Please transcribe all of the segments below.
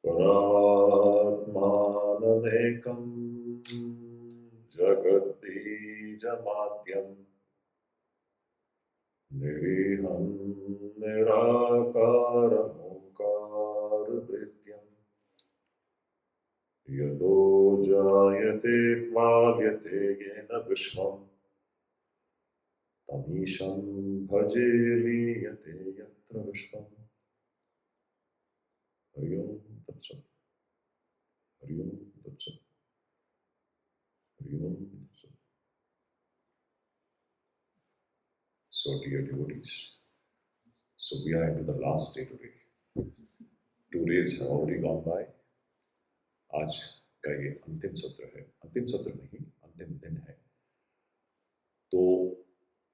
परात्मानमेकं जगद्बीजमाद्यं निरीहं निराकारमोङ्कारभेद्यं यतो जायते प्लाव्यते येन विश्वं तमीशं भजे लीयते यत्र विश्वम्। हरि ओम तत्सत्। हरि ओम तत्सत्। हरि ओम तत्सत्। So dear devotees, so we are into the last day today. 2 days have already gone by. आज का ये अंतिम सत्र है, अंतिम सत्र नहीं, अंतिम दिन है। तो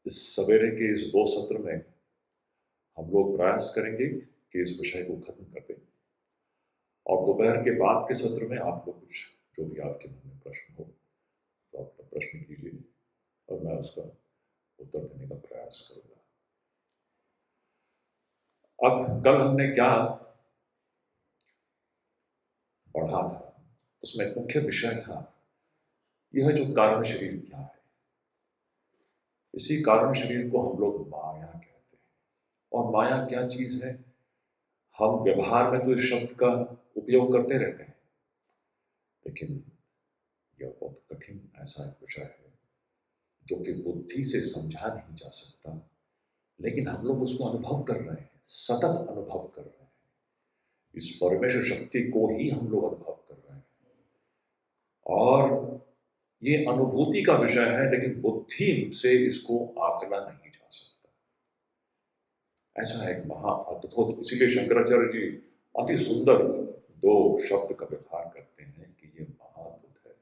इस सवेरे के इस 2 सत्र में हम लोग प्रयास करेंगे कि इस विषय को खत्म कर दें, और दोपहर के बाद के सत्र में आप लोग कुछ जो भी आपके मन में प्रश्न हो तो अपना प्रश्न कीजिए और मैं उसका उत्तर देने का प्रयास करूंगा। अब कल हमने क्या पढ़ा था, उसमें मुख्य विषय था यह जो कारण शरीर क्या है। इसी कारण शरीर को हम लोग माया कहते हैं। और माया क्या चीज है? हम व्यवहार में तो इस शब्द का उपयोग करते रहते हैं, लेकिन यह बहुत कठिन ऐसा एक विषय है जो कि बुद्धि से समझा नहीं जा सकता, लेकिन हम लोग उसको अनुभव कर रहे हैं, सतत अनुभव कर रहे हैं। इस परमेश्वर शक्ति को ही हम लोग अनुभव कर रहे हैं, और ये अनुभूति का विषय है, लेकिन बुद्धि से इसको आकला नहीं जा सकता। ऐसा एक महा अद्भुत, इसीलिए शंकराचार्य जी अति सुंदर 2 शब्द का व्यवहार करते हैं कि ये महाअद्भुत है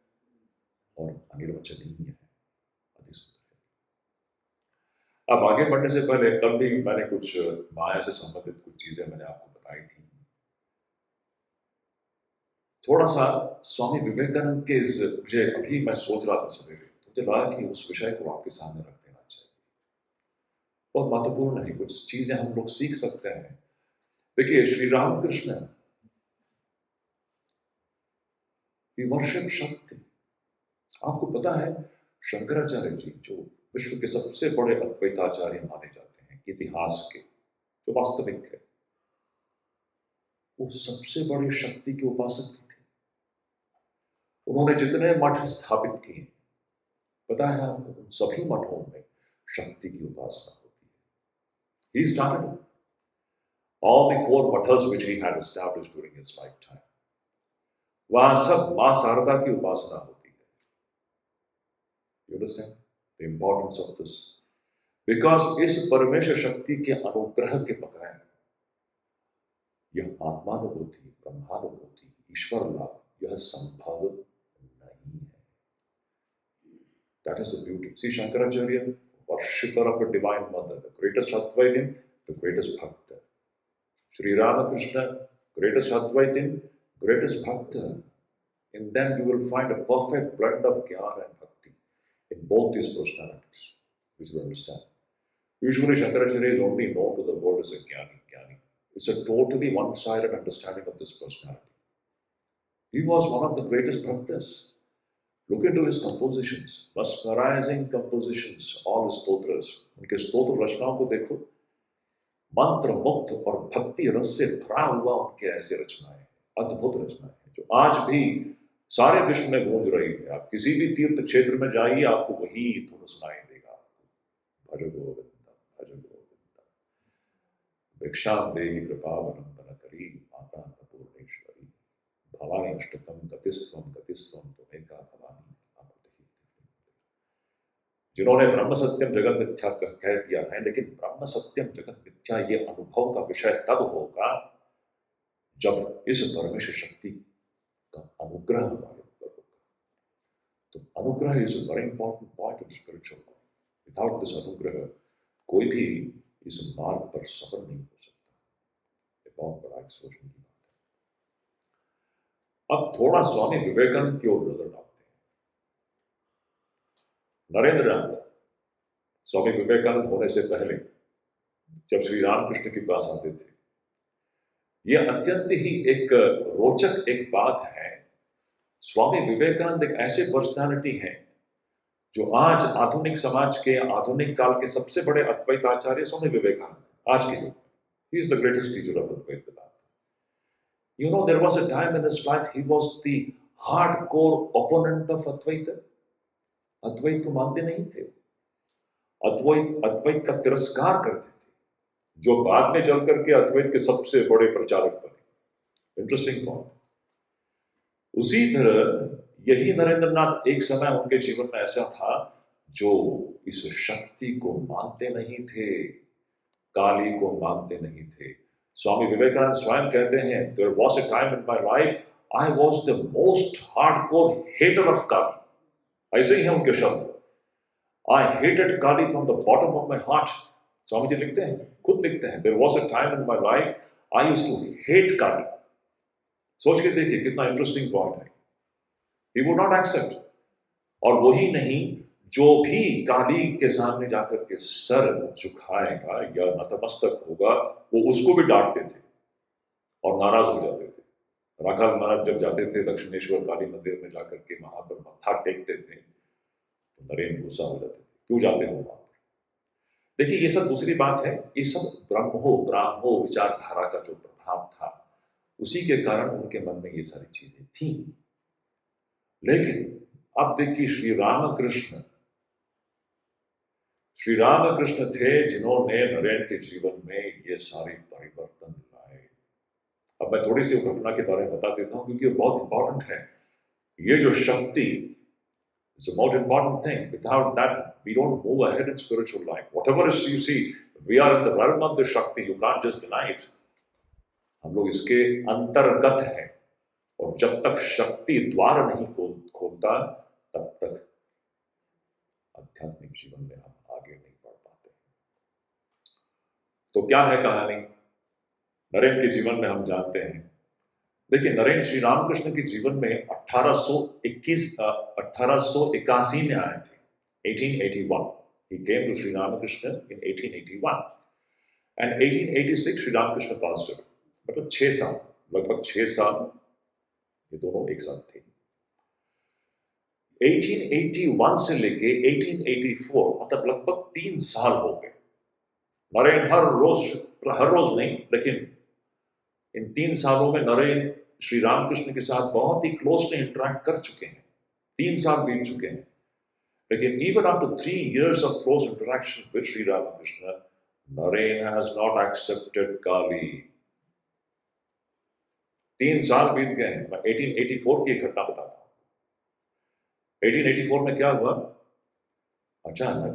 और अनिर्वचनीय है, अति सुंदर है। अब आगे बढ़ने से पहले, कल भी मैंने कुछ माया से संबंधित कुछ चीजें मैंने आपको बताई थी। थोड़ा सा स्वामी विवेकानंद के इस, मुझे अभी मैं सोच रहा था सवेरे, तो मुझे लगा कि उस विषय को आपके सामने रख देना चाहिए। बहुत महत्वपूर्ण है, कुछ चीजें हम लोग सीख सकते हैं। देखिए, श्री रामकृष्ण वर्शिप शक्ति। आपको पता है शंकराचार्य जी जो विश्व के सबसे बड़े अद्वैताचार्य माने जाते हैं इतिहास के, जो वास्तविक है, वो सबसे बड़े शक्ति के उपासक भी थे। उन्होंने जितने मठ स्थापित किए, पता है आपको, उन सभी मठों में शक्ति की उपासना होती है। He started all the 4 mathas which he had established during his lifetime. वहां सब मां शारदा की उपासना होती है। You understand the importance of this? Because इस परमेश्वर शक्ति के अनुग्रह के बगैर यह आत्मानुभूति, ब्रह्मानुभूति, ईश्वर लाभ यह संभव नहीं है। That is the beauty. See, Shankaracharya, worshipper of a divine mother, the greatest Advaitin, the greatest Bhakta. Sri Ramakrishna, greatest Advaitin, greatest Bhakta. In them you will find a perfect blend of Jnana and Bhakti in both these personalities, which you understand. Usually Shankaracharya is only known to the world as a Jnani. It's a totally one-sided understanding of this personality. He was one of the greatest Bhaktas. Look into his compositions, mesmerizing compositions, all his stotras. उनके स्तोत्र रचनाओं को देखो, मंत्र मुक्त और भक्ति रस से भरा हुआ उनके ऐसे रचनाएं, अद्भुत रचनाएं जो आज भी सारे विश्व में गूंज रही है। आप किसी भी तीर्थ क्षेत्र में जाइए, आपको वही धुन सुनाई देगा। भज गोविंद, भज गोविंद, भिक्षां देहि कृपावलंबन करी, माता अन्नपूर्णेश्वरी, भवानी अष्टकम गतिस्त्वम गतिस्त्वम त्वमेका भवानी। जिन्होंने ब्रह्म सत्यम जगत मिथ्या कह दिया है, लेकिन ब्रह्म सत्यम जगत मिथ्या ये अनुभव का विषय तब होगा जब इस परमेश्वर शक्ति का अनुग्रह हमारे ऊपर होगा। तो अनुग्रह is a very important point of spiritual life. Without this अनुग्रह कोई भी इस मार्ग पर सफल नहीं हो सकता। ये बहुत बड़ा सोचने की बात है। अब थोड़ा स्वामी विवेकानंद की ओर नजर डालते हैं। नरेंद्रनाथ स्वामी विवेकानंद होने से पहले जब श्री रामकृष्ण के पास आते थे, ये अत्यंत ही एक रोचक एक बात है। स्वामी विवेकानंद एक ऐसे पर्सनालिटी हैं जो आज आधुनिक समाज के, आधुनिक काल के सबसे बड़े अद्वैत आचार्य स्वामी विवेकानंद आज के युग में। He is the greatest teacher of Advaita Vedanta. You know, there was a time in his life he was the hardcore opponent of Advaita. अद्वैत को मानते नहीं थे, अद्वैत अद्वैत का तिरस्कार करते थे, जो बाद में चल करके अद्वैत के सबसे बड़े प्रचारक बने। Interesting point. उसी तरह यही नरेंद्रनाथ एक समय उनके जीवन में ऐसा था जो इस शक्ति को मानते नहीं थे, काली को मानते नहीं थे। स्वामी विवेकानंद स्वयं कहते हैं, there was a time in my life I was the most hardcore hater of काली। ऐसे ही हैं उनके शब्द, I hated Kali from the bottom of my heart। Swami ji लिखते हैं, खुद लिखते हैं, there was a time in my life I used to hate Kali। सोच के देखिए कितना इंटरेस्टिंग पॉइंट है। He would not accept। और वही नहीं, जो भी काली के सामने जाकर के सर झुकाएगा या नतमस्तक होगा, वो उसको भी डांटते थे और नाराज हो जाते थे। राखाल महाराज जब जाते थे दक्षिणेश्वर काली मंदिर में जाकर के वहां पर मत्था टेकते थे तो नरेंद्र गुस्सा हो जाते थे, क्यों जाते हो वहां पर। देखिए ये सब दूसरी बात है, ये सब ब्राह्मो विचारधारा का जो प्रभाव था उसी के कारण उनके मन में ये सारी चीजें थी। लेकिन अब देखिए श्री रामकृष्ण थे जिन्होंने नरेंद्र के जीवन में ये सारे परिवर्तन लाए। अब मैं थोड़ी सी घटना के बारे में बता देता हूं क्योंकि बहुत इंपॉर्टेंट है। ये जो शक्ति, it's a most important thing. Without that, we don't move ahead in spiritual life. Whatever is you see, we are in the realm of the Shakti. You can't just deny it. हम लोग इसके अंतर्गत हैं और जब तक शक्ति द्वार नहीं खोलता तब तक आध्यात्मिक जीवन में हम आगे नहीं बढ़ पाते। तो क्या है कहानी नरेंद्र के जीवन में? हम जानते हैं, देखिए नरेंद्र श्री रामकृष्ण के जीवन में 1881 में आए थे, 1881। He came to Sri Ramakrishna in 1881 and 1886 Shri Ramakrishna passed away। मतलब 6 साल, लगभग 6 साल ये दोनों एक साथ थे। 1881 से लेके 1884 मतलब लगभग 3 साल हो गए। नरेंद्र हर रोज नहीं, लेकिन इन 3 सालों में नरेंद्र श्री रामकृष्ण के साथ बहुत ही क्लोजली इंटरेक्ट कर चुके हैं। 3 साल बीत चुके हैं, लेकिन even after 3 years of close interaction with Sri Ramakrishna, Narendra has not accepted Kali। 3 साल बीत गए हैं। मैं 1884 की एक घटना बताता हूँ। 1884 में क्या हुआ? अचानक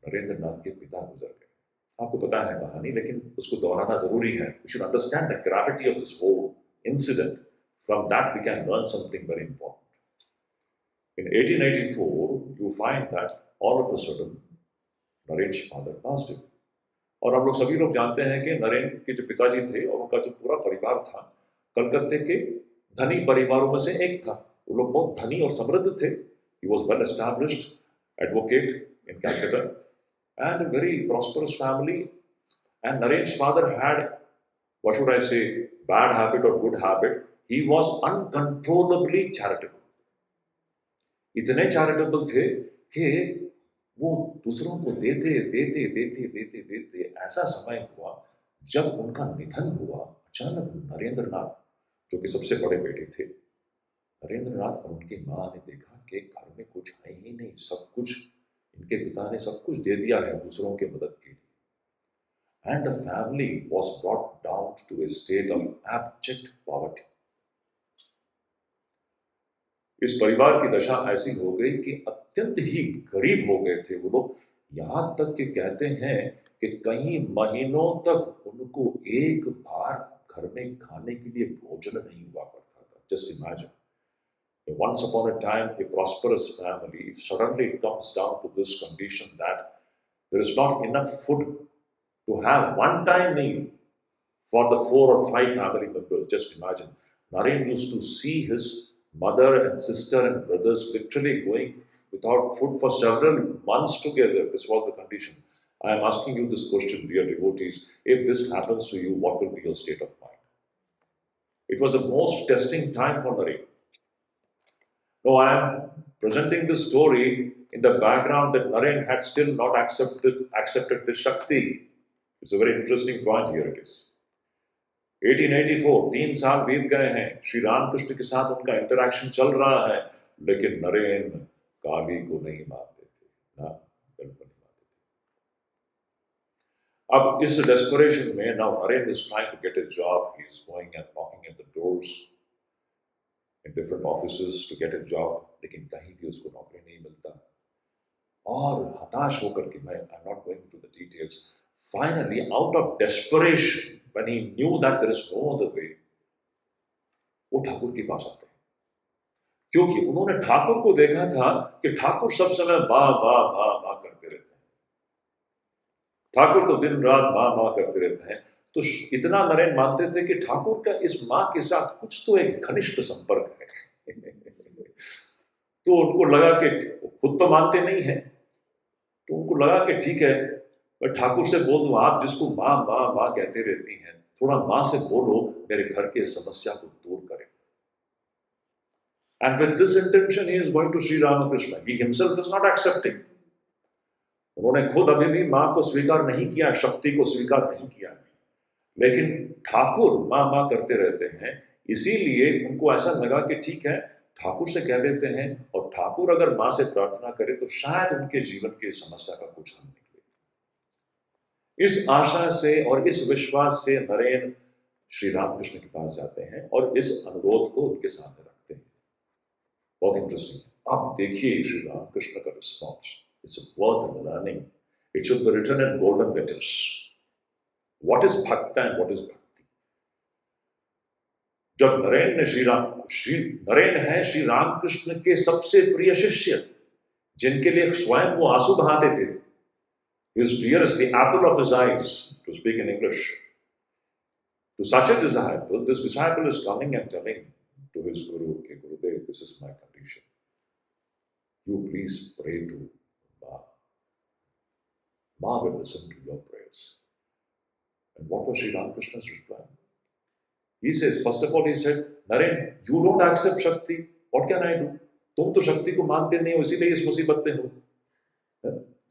नरेंद्र नाथ के पिता गुजर गए। आपको पता है कहानी, लेकिन उसको दोहराना जरूरी है। We should understand the gravity of this whole incident. From that we can learn something very important. In 1884, you find that all of a sudden Narendra's father passed away। और हम लोग सभी लोग जानते हैं कि नरेंद्र के जो पिताजी थे और उनका जो पूरा परिवार था, कलकत्ते के धनी परिवारों में से एक था। वो लोग बहुत धनी और समृद्ध थे। He was well established advocate in Calcutta and a very prosperous family। And Narendra's father had, what should I say, bad habit or good habit, he was uncontrollably charitable। इतने चैरिटेबल थे कि वो दूसरों को देते ऐसा समय हुआ जब उनका निधन हुआ। अचानक नरेंद्रनाथ, जो कि सबसे बड़े बेटे थे, नरेंद्रनाथ और उनकी माँ ने देखा कि घर में कुछ है ही नहीं, सब कुछ इनके पिता ने सब कुछ दे दिया है दूसरों के मदद के लिए। And the family was brought down to a state of abject poverty. इस परिवार की दशा ऐसी हो गई कि अत्यंत ही गरीब हो गए थे वो लोग। यहां तक कि कहते हैं कि कई महीनों तक उनको एक बार घर में खाने के लिए भोजन नहीं हुआ करता था। Just imagine, once upon a time a prosperous family, if suddenly it comes down to this condition that there is not enough food to have one time meal for the 4 or 5 family members, just imagine. Naren used to see his mother and sister and brothers literally going without food for several months together. This was the condition. I am asking you this question, dear devotees. If this happens to you, what will be your state of mind? It was the most testing time for Naren. Now I am presenting this story in the background that Naren had still not accepted the Shakti. It's a very interesting point here. It is 1884, 3 साल बीत गए हैं, श्री रामकृष्ण के साथ उनका interaction चल रहा है, लेकिन नरेन काली को नहीं मानते थे, ना बिल्कुल नहीं मानते थे। अब इस डेस्परेशन में now Naren is trying to get a job, he is going and knocking at the doors in different offices to get a job, लेकिन कहीं भी उसको नौकरी नहीं मिलता। और हताश होकर के, मैं I am not going to the details, finally out of desperation, when he knew that there is no other way, वो ठाकुर के पास आते हैं, क्योंकि उन्होंने ठाकुर को देखा था कि ठाकुर सब समय माँ माँ माँ माँ करते रहते हैं, ठाकुर तो दिन रात माँ माँ करते रहते हैं। तो इतना नरेन मानते थे कि ठाकुर का इस माँ के साथ कुछ तो एक घनिष्ठ संपर्क है। तो उनको लगा कि खुद तो मानते नहीं है, तो उनको लगा कि ठीक है, मैं ठाकुर से बोल दूं, आप जिसको माँ माँ माँ कहते रहती हैं, थोड़ा माँ से बोलो, मेरे घर के समस्या को दूर करें। And with this intention, he is going to Sri Ramakrishna. He himself is not accepting. उन्होंने खुद अभी भी माँ को स्वीकार नहीं किया, शक्ति को स्वीकार नहीं किया, लेकिन ठाकुर माँ माँ करते रहते हैं, इसीलिए उनको ऐसा लगा कि ठीक है, ठाकुर से कह देते हैं, और ठाकुर अगर माँ से प्रार्थना करे तो शायद उनके जीवन की समस्या का कुछ हल निकले। इस आशा से और इस विश्वास से नरेन श्री रामकृष्ण के पास जाते हैं और इस अनुरोध को उनके सामने रखते हैं। बहुत इंटरेस्टिंग है। आप देखिए श्री रामकृष्ण का response, it's worth learning, it should be written in golden letters. What is bhakta and what is bhakti? जब नरेन है श्री रामकृष्ण के सबसे प्रिय शिष्य, जिनके लिए स्वयं वो आंसू बहाते थे, his dearest, the apple of his eyes, to speak in English. To such a disciple, this disciple is coming and telling to his Guru, okay, Gurudev, this is my condition. You please pray to Ma. Ma will listen to your prayers. And what was Sri Ramakrishna's reply? He says, first of all, he said, Naren, you don't accept Shakti. What can I do? तुम तो शक्ति को मानते नहीं हो, इसीलिए इस मुसीबत में हो,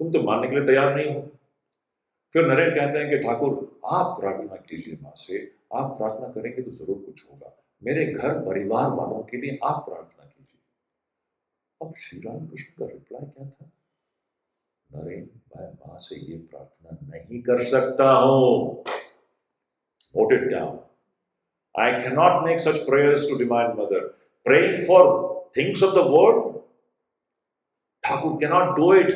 तुम तो मानने के लिए तैयार नहीं हो। फिर नरेन कहते हैं कि ठाकुर, आप प्रार्थना कीजिए माँ से, आप प्रार्थना करेंगे तो जरूर कुछ होगा, मेरे घर परिवार वालों के लिए आप प्रार्थना कीजिए। अब श्री रामकृष्ण का रिप्लाई क्या था? नरेन, मैं माँ से ये प्रार्थना नहीं कर सकता हूँ। Note it down. I cannot make such prayers to Divine Mother. Praying for things of the world, Thakur cannot do it.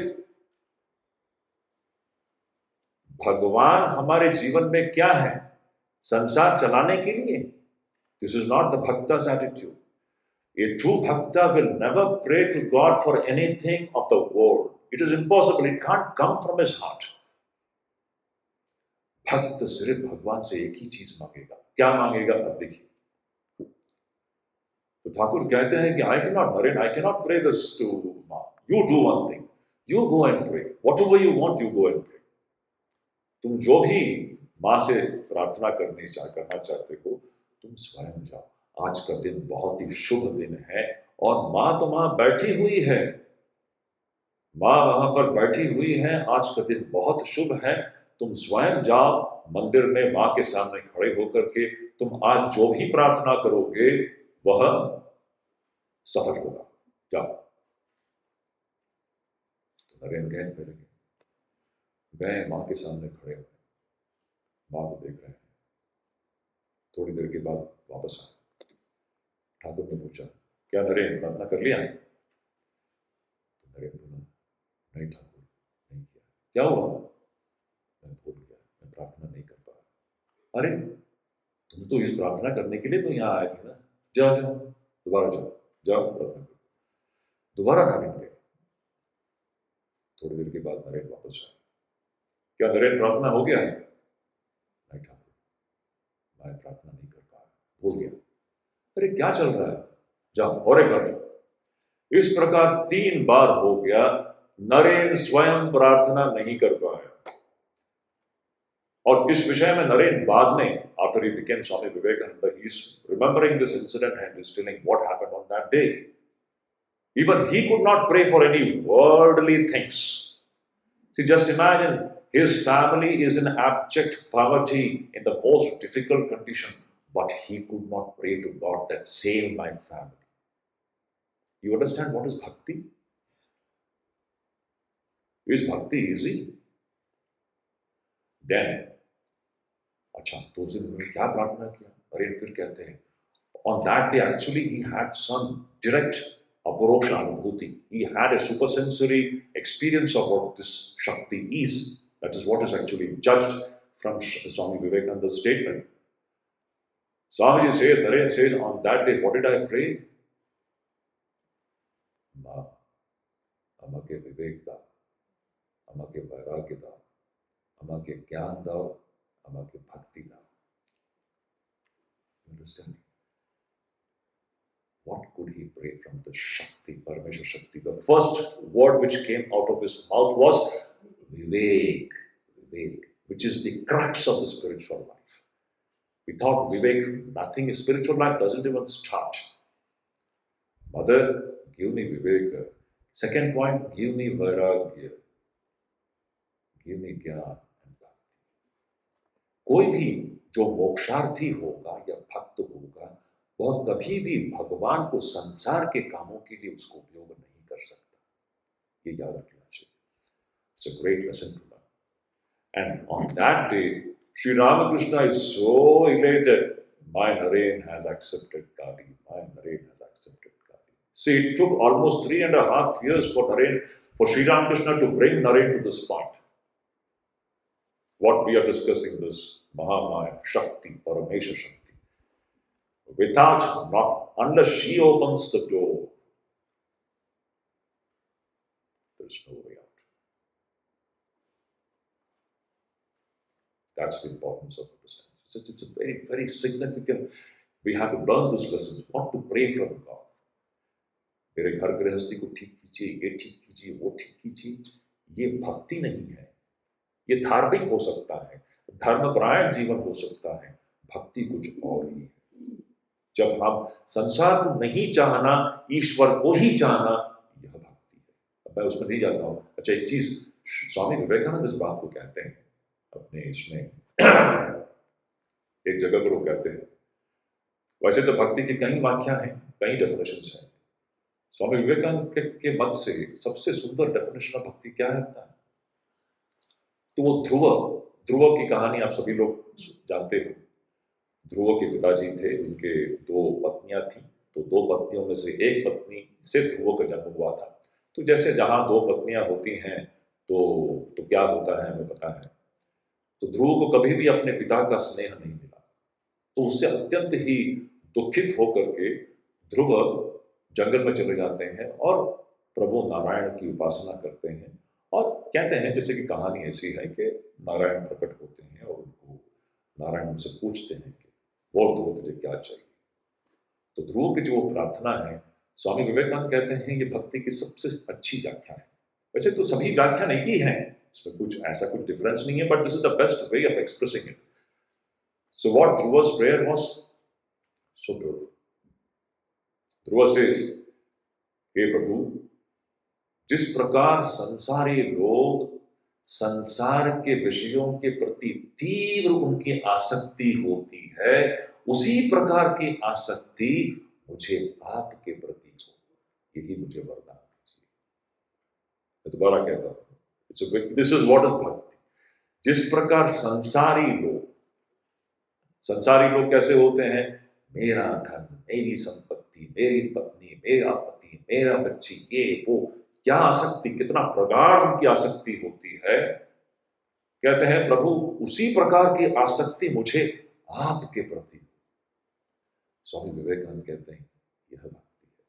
भगवान हमारे जीवन में क्या है? संसार चलाने के लिए। This is not the bhakta's attitude. A true bhakta will never pray to God for anything of the world. It is impossible. It can't come from his heart. भक्त सिर्फ भगवान से एक ही चीज मांगेगा। क्या मांगेगा? अब देखिए। तो ठाकुर कहते हैं कि I cannot, Naren, I cannot pray this to Ma. You do one thing. You go and pray. Whatever you want, you go and pray. तुम जो भी माँ से प्रार्थना करना चाहते हो, तुम स्वयं जाओ। आज का दिन बहुत ही शुभ दिन है और माँ तो माँ बैठी हुई है, माँ वहां पर बैठी हुई है। आज का दिन बहुत शुभ है, तुम स्वयं जाओ मंदिर में, माँ के सामने खड़े होकर के तुम आज जो भी प्रार्थना करोगे वह सफल होगा, जाओ। तो नरेन गए माँ के सामने खड़े हुए, माँ को देख रहे हैं। थोड़ी देर के बाद वापस आए। ठाकुर ने पूछा, क्या नरेन प्रार्थना कर लिया? तो नरेन बोला, नहीं ठाकुर, नहीं किया। क्या हुआ? मैं भूल गया, मैं प्रार्थना नहीं कर पाया। अरे तुम तो इस प्रार्थना करने के लिए तो यहाँ आए थे ना, जाओ जाओ, दोबारा जाओ, जाओ प्रार्थना करो। दोबारा नरेन गए। थोड़ी देर के बाद नरेन वापस आए। क्या नरेन प्रार्थना हो गया है? नहीं ठाकुर, मैं प्रार्थना नहीं कर पाया, भूल गया। अरे क्या चल रहा है? जाओ और एक बार जाओ। इस प्रकार 3 बार हो गया, नरेन स्वयं प्रार्थना नहीं कर पाया। और इस विषय में नरेन बाद में, after he became Swami Vivekananda, he remembering this incident and is telling what happened on that day. Even he could not pray for any worldly things. See, just imagine his family is in abject poverty in the most difficult condition, but he could not pray to God that save my family. You understand what is bhakti? Is bhakti easy? Then, अच्छा तो उस दिन उन्होंने क्या प्रार्थना किया? अरे फिर कहते हैं, on that day actually he had some direct aparoksha anubhuti. He had a supersensory experience of what this Shakti is. That is what is actually judged from Swami Vivekananda's statement. Swamiji says, Naren says, on that day, what did I pray? Ma, amake vivek da, amake vairagya da, amake gyan da, amake bhakti da. Understand? What could he pray from the Shakti, Parameshwar Shakti? The first word which came out of his mouth was Vivek, Vivek, which is the crux of the spiritual life. Without Vivek, nothing, spiritual life doesn't even start. Mother, give me Vivek. Second point, give me Vairagya. Give me Gyan and Bhakti. कोई भी जो मोक्षार्थी होगा या भक्त होगा, वह कभी भी भगवान को संसार के कामों के लिए उसको उपयोग नहीं कर सकता. ये याद रखना चाहिए. It's a great lesson to learn. And on that day, Sri Ramakrishna is so elated. My Naren has accepted Kali. My Naren has accepted Kali. See, it took almost 3.5 years for Sri Ramakrishna to bring Naren to this point. What we are discussing, this Mahamaya, Shakti, Paramesha Shakti. Unless she opens the door, there is no way out. That's the importance of understanding. It's a very, very significant. We have to learn this lesson. What to pray from God. मेरे घर गृहस्थी को ठीक कीजिए, ये ठीक कीजिए, वो ठीक कीजिए. ये भक्ति नहीं है. ये धार्मिक हो सकता है, धर्मपरायण जीवन हो सकता है. भक्ति कुछ और ही है. जब हम संसार को नहीं चाहना, ईश्वर को ही चाहना, यह भक्ति है. अब मैं उसमें नहीं जाता हूँ. अच्छा, एक चीज स्वामी विवेकानंद इस बात को कहते हैं अपने इसमें एक जगह पर वो कहते हैं. वैसे तो भक्ति की कई व्याख्या हैं, कई डेफिनेशंस हैं. स्वामी विवेकानंद के मत से सबसे सुंदर डेफिनेशन ऑफ भक्ति क्या है? तो वो ध्रुव की कहानी आप सभी लोग जानते हो. ध्रुव के पिताजी थे, उनके 2 पत्नियां थी. तो 2 पत्नियों में से एक पत्नी से ध्रुव का जन्म हुआ था. तो जैसे जहां 2 पत्नियां होती हैं तो क्या होता है हमें पता है. तो ध्रुव को कभी भी अपने पिता का स्नेह नहीं मिला. तो उससे अत्यंत ही दुखित होकर के ध्रुव जंगल में चले जाते हैं और प्रभु नारायण की उपासना करते हैं. और कहते हैं, जैसे कि कहानी ऐसी है कि नारायण प्रकट होते हैं और उनको नारायण उनसे पूछते हैं कि वो ध्रुव तुझे क्या चाहिए. तो ध्रुव की जो प्रार्थना है, स्वामी विवेकानंद कहते हैं ये भक्ति की सबसे अच्छी व्याख्या है. वैसे तो सभी व्याख्या नहीं की है, इसमें कुछ ऐसा कुछ डिफरेंस नहीं है, but this is the best way of expressing it. So what Dhruv's prayer was so beautiful. Dhruv says, हे प्रभु, जिस प्रकार संसारी लोग संसार के विषयों के प्रति तीव्र उनकी आसक्ति होती है, उसी प्रकार की आसक्ति मुझे आपके प्रति हो. यही मुझे वरदान दीजिए. मैं दोबारा कहता हूं, दिस इज व्हाट इज भक्ति. जिस प्रकार संसारी लोग कैसे होते हैं? मेरा धन, मेरी संपत्ति, मेरी पत्नी, मेरा पति, मेरा बच्ची, ये वो, क्या आसक्ति, कितना प्रगाढ़ उनकी आसक्ति होती है. कहते हैं प्रभु उसी प्रकार की आसक्ति मुझे आपके प्रति. स्वामी विवेकानंद कहते हैं यह भक्ति है.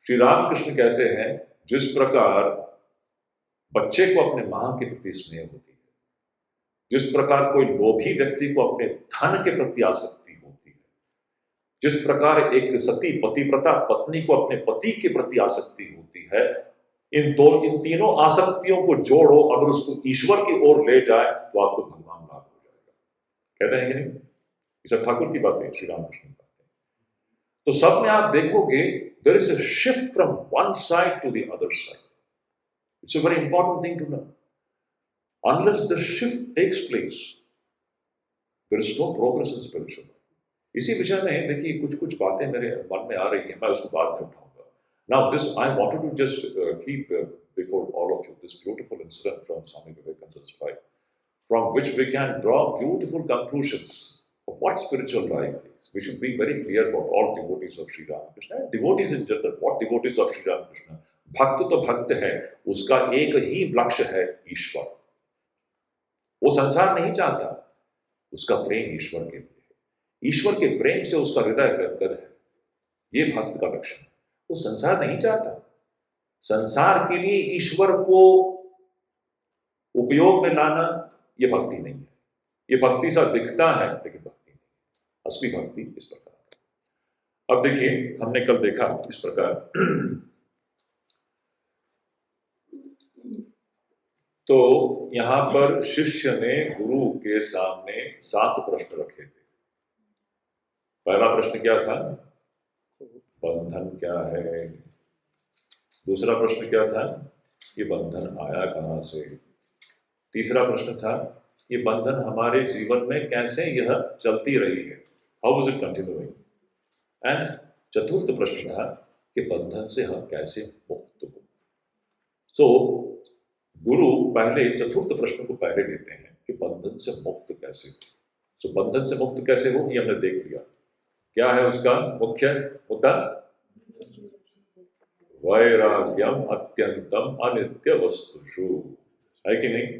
श्री रामकृष्ण कहते हैं जिस प्रकार बच्चे को अपने मां के प्रति स्नेह होती है, जिस प्रकार कोई लोभी व्यक्ति को अपने धन के प्रति आसक्ति होती है, जिस प्रकार एक सती पतिव्रता पत्नी को अपने पति के प्रति आसक्ति होती है, इन तीनों आसक्तियों को जोड़ो, अगर उसको ईश्वर की ओर ले जाए तो आपको भगवान लाभ हो जाएगा. कहते हैं कि नहीं? ये सब ठाकुर की बातें, श्री रामकृष्ण की बातें. तो सब में आप देखोगे there is a shift from one side to the other side. It's a very important thing to know. Unless the shift takes place, there is no progress in spiritual. इसी विषय में देखिए कुछ कुछ बातें मेरे मन में आ रही हैं, मैं उसको बाद में उठाऊंगा. Now this I wanted to just keep before all of you this beautiful incident from Swami Vivekananda's life, from which we can draw beautiful conclusions of what spiritual life is. We should be very clear about all devotees of Sri Ramakrishna, devotees in general. What devotees of Sri Ramakrishna? भक्त तो भक्त है, उसका एक ही लक्ष्य है ईश्वर. वो संसार नहीं चाहता, उसका प्रेम ईश्वर के लिए है. ईश्वर के प्रेम से उसका हृदय गदगद है. ये भक्त का लक्षण है. वो संसार नहीं चाहता. संसार के लिए ईश्वर को उपयोग में लाना ये भक्ति नहीं है. ये भक्ति सा दिखता है लेकिन भक्ति नहीं. असली भक्ति इस प्रकार है. अब देखिए हमने कल देखा इस प्रकार तो यहां पर शिष्य ने गुरु के सामने 7 प्रश्न रखे थे. पहला प्रश्न क्या था? बंधन क्या है. दूसरा प्रश्न क्या था? ये बंधन आया कहां से. तीसरा प्रश्न था ये बंधन हमारे जीवन में कैसे यह चलती रही है, how was it continuing. And चतुर्थ प्रश्न था कि बंधन से हम कैसे मुक्त हो. सो गुरु पहले चतुर्थ प्रश्न को पहले लेते हैं कि बंधन से मुक्त कैसे हो. सो बंधन से मुक्त कैसे हो ये हमने देख लिया. क्या है उसका मुख्य मुद्दा? वैराग्यम अत्यंतम अनित्य वस्तुषु, है कि नहीं.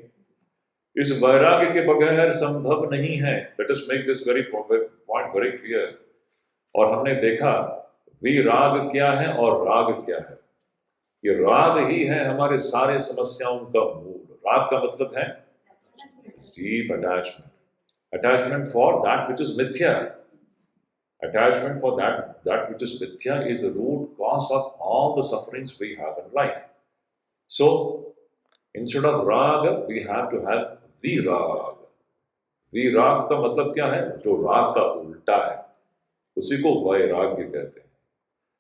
इस वैराग्य के बगैर संभव नहीं है. Let us make this very point very clear. और हमने देखा विराग क्या है और राग क्या है. ये राग ही है हमारे सारे समस्याओं का मूल. राग का मतलब है deep attachment. Attachment for that which is mithya. Attachment for that which is mithya is the root cause of all the sufferings we have in life. So instead of raga we have to have virag. virag का मतलब क्या है? जो राग का उल्टा है उसी को वैराग्य कहते हैं.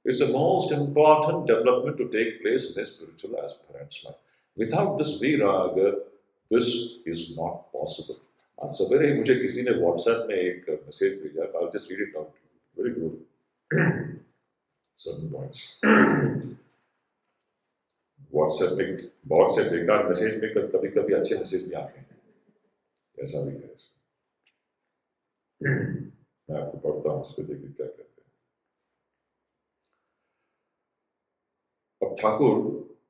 It's the most important development to take place in a spiritual aspirant's life. Without this viraga, this is not possible. आज सवेरे ही मुझे किसी ने WhatsApp में एक मैसेज भेजा. I'll just read it out. Very good. Certain points. WhatsApp में बहुत से बेकार मैसेज में कभी कभी अच्छे मैसेज भी आते हैं. ऐसा भी है. मैं आपको पढ़ता हूँ, उस पर देखिए क्या कहते हैं. अब ठाकुर,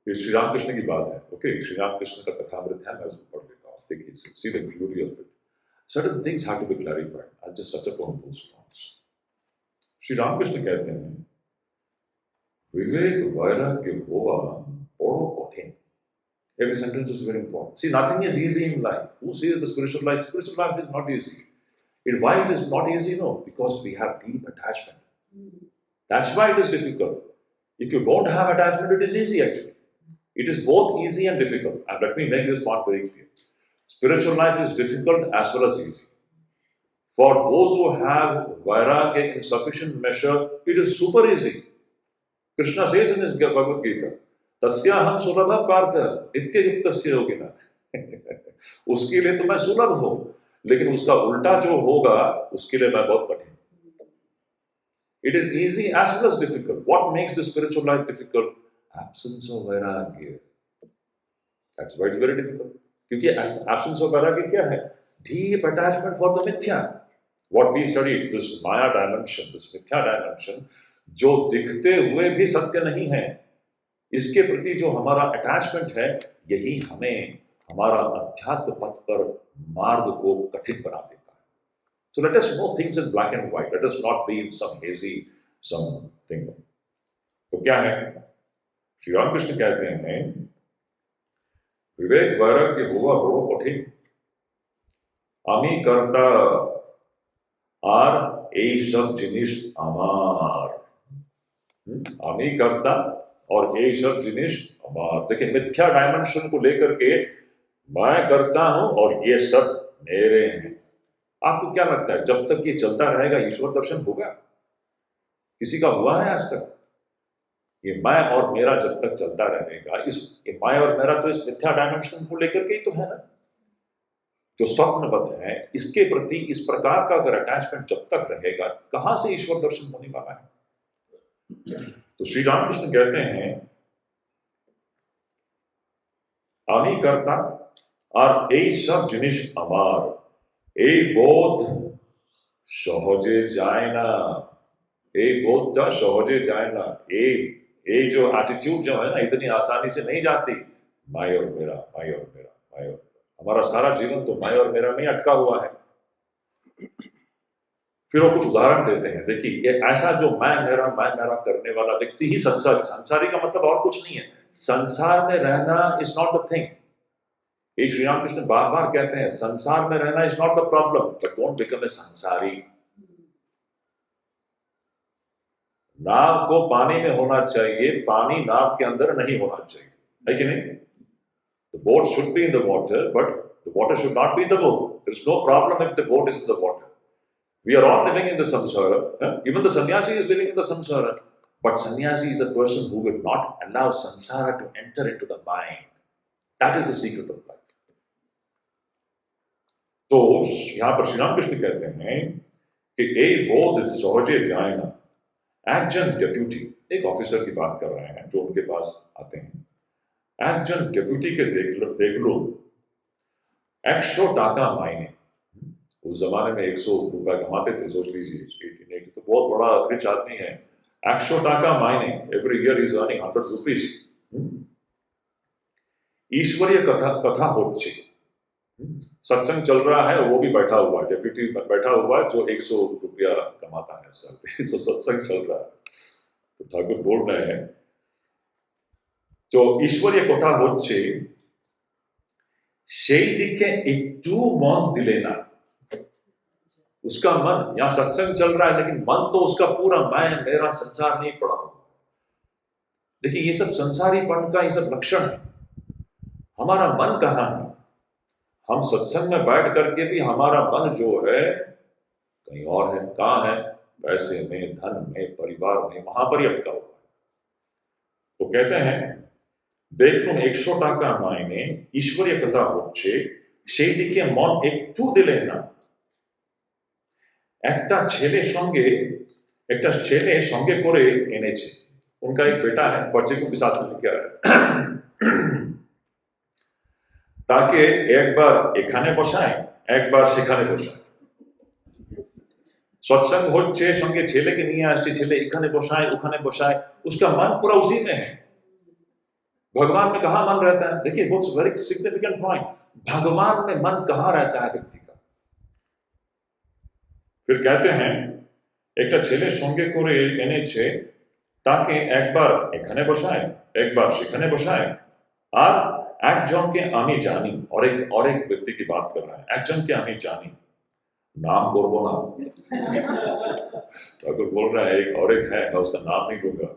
ये श्री रामकृष्ण की बात है. ओके, श्री रामकृष्ण का कथामृत है, मैं उसको पढ़ लेता हूँ. देखिए, see the beauty of it. Certain things have to be clarified. I'll just touch upon those points. Shri Ramakrishna कहते हैं विवेक वैराग्य होवा बड़ो कठिन. Every sentence is very important. See, nothing is easy in life. Who says the spiritual life? Spiritual life is not easy. Why it is not easy? No, because we have deep attachment. That's why it is difficult. If you don't have attachment, it is easy actually. It is both easy and difficult. And let me make this part very clear. Spiritual life is difficult as well as easy. For those who have vairagya in sufficient measure, it is super easy. Krishna says in his Bhagavad Gita, तस्याहम सुलभ पार्थ नित्य युक्तस्य योगिना. उसके लिए तो मैं सुलभ हूं, लेकिन उसका उल्टा जो होगा उसके लिए मैं बहुत कठिन. It is easy as well as difficult. What makes the spiritual life difficult? Absence of vairagya. That's why it's very difficult. क्योंकि absence of vairagya क्या है? Deep attachment for the mithya. What we studied, this maya dimension, this mithya dimension, जो दिखते हुए भी सत्य नहीं है, इसके प्रति जो हमारा अटैचमेंट है, यही हमें हमारा अध्यात्म पथ पर मार्ग को कठिन बना देता है. So let us know things in black and white. Let us not be in some hazy something. तो क्या है? श्री रामकृष्ण कहते हैं विवेक वैराग्य हुआ बड़ो कठिन, आमी करता और এই सब जिनिस আমার. आमी करता और ये सब जिनिस আমার. देखिए, मिथ्या डायमेंशन को लेकर के मैं करता हूं और ये सब मेरे हैं. आपको क्या लगता है जब तक ये चलता रहेगा ईश्वर दर्शन होगा? किसी का हुआ है आज तक? ये मैं और मेरा जब तक चलता रहेगा, ये मैं और मेरा तो इस मिथ्या डायमेंशन को लेकर के ही तो है ना, जो स्वप्नवत है, इसके प्रति इस प्रकार का अगर अटैचमेंट जब तक रहेगा, कहां से ईश्वर दर्शन होने वाला है? तो श्री रामकृष्ण कहते हैं, আমি कर्ता আর এই সব জিনিস আমার, এই বোধ সহজে যায় না, এই बोधটা সহজে যায় না, ये जो एटीट्यूड जो है ना, इतनी आसानी से नहीं जाती। मैं और मेरा, मैं और मेरा, मैं और मेरा, हमारा सारा जीवन तो मैं और मेरा में अटका हुआ है। फिर वो कुछ उदाहरण देते हैं, देखिए ये ऐसा जो मैं मेरा करने वाला व्यक्ति ही संसारी का मतलब और कुछ नहीं है। संसार में रहना इज नॉट द थिंग। ये श्री रामकृष्ण बार बार कहते हैं, संसार में रहना is not the problem, but don't become a संसारी। नाव को पानी में होना चाहिए, पानी नाव के अंदर नहीं होना चाहिए, है कि नहीं? The boat should be in the water, but the water should not be in the boat. There is no problem if the boat is in the water. We are all living in the samsara. Even the sannyasi is living in the samsara. But sannyasi is a person who will not allow samsara to enter into the mind. That is the secret of life. तो यहाँ पर श्री रामकृष्ण कहते हैं कि ए बोध सहजे जाए ना। একজন ডেপুটি, एक ऑफिसर की बात कर रहे हैं जो उनके पास आते हैं, একজন ডেপুটিকে দেখলো 100 টাকা मायने। उस जमाने में 100 रुपए कमाते थे, सोच लीजिए, 1880, तो बहुत बड़ा रिच आदमी है। 100 टाका मायने, every year is earning 100 rupees. ईश्वरीय कथा होच्छे, सत्संग चल रहा है, वो भी बैठा हुआ है, डेप्यूटी बैठा हुआ है जो 100 रुपया कमाता है साल पे, तो सत्संग चल रहा है। तो ठाकुर बोल रहे हैं, जो ईश्वरीय कथा होच्छे সেই দিকে একটু मन दिले ना। उसका मन, यहाँ सत्संग चल रहा है लेकिन मन तो उसका पूरा मैं मेरा संसार नहीं पड़ा हुआ। देखिए ये सब संसारीपन का ये सब लक्षण है। हमारा मन कहाँ है? हम सत्संग में बैठ करके भी हमारा मन जो है कहीं और है। कहाँ है? पैसे में, धन में, परिवार में, वहां पर ही अटका हुआ है। तो कहते हैं, দেখুন 100 টাকা মাইনে ईश्वरीय कथा হচ্ছে, সেই দিকে মন একটু দিলেন না। একটা ছেলে সঙ্গে করে এনেছে, उनका एक बेटा है, बच्चे को भी साथ में लेके आया ताकि एक बार এখানে বসায়, একবার সেখানে বসায়। सत्संग होच्छे, संगे छेले के निये आसছে, छेले এখানে বসায় ওখানে বসায়, उसका मन पूरा उसी में है। भगवान में कहाँ मन रहता है? देखिए बहुत वेरी सिग्निफिकेंट पॉइंट, भगवान में मन कहाँ रहता है व्यक्ति का? फिर कहते हैं, একটা ছেলে সঙ্গে করে এনেছে তাকে একবার এখানে বসায়, একবার সেখানে বসায়, আর একজনকে আমি জানি, और एक व्यक्ति की बात कर रहा है, একজনকে আমি জানি, नाम করবো না। ठाकुर बोल रहा है, एक है, उसका नाम नहीं लूंगा,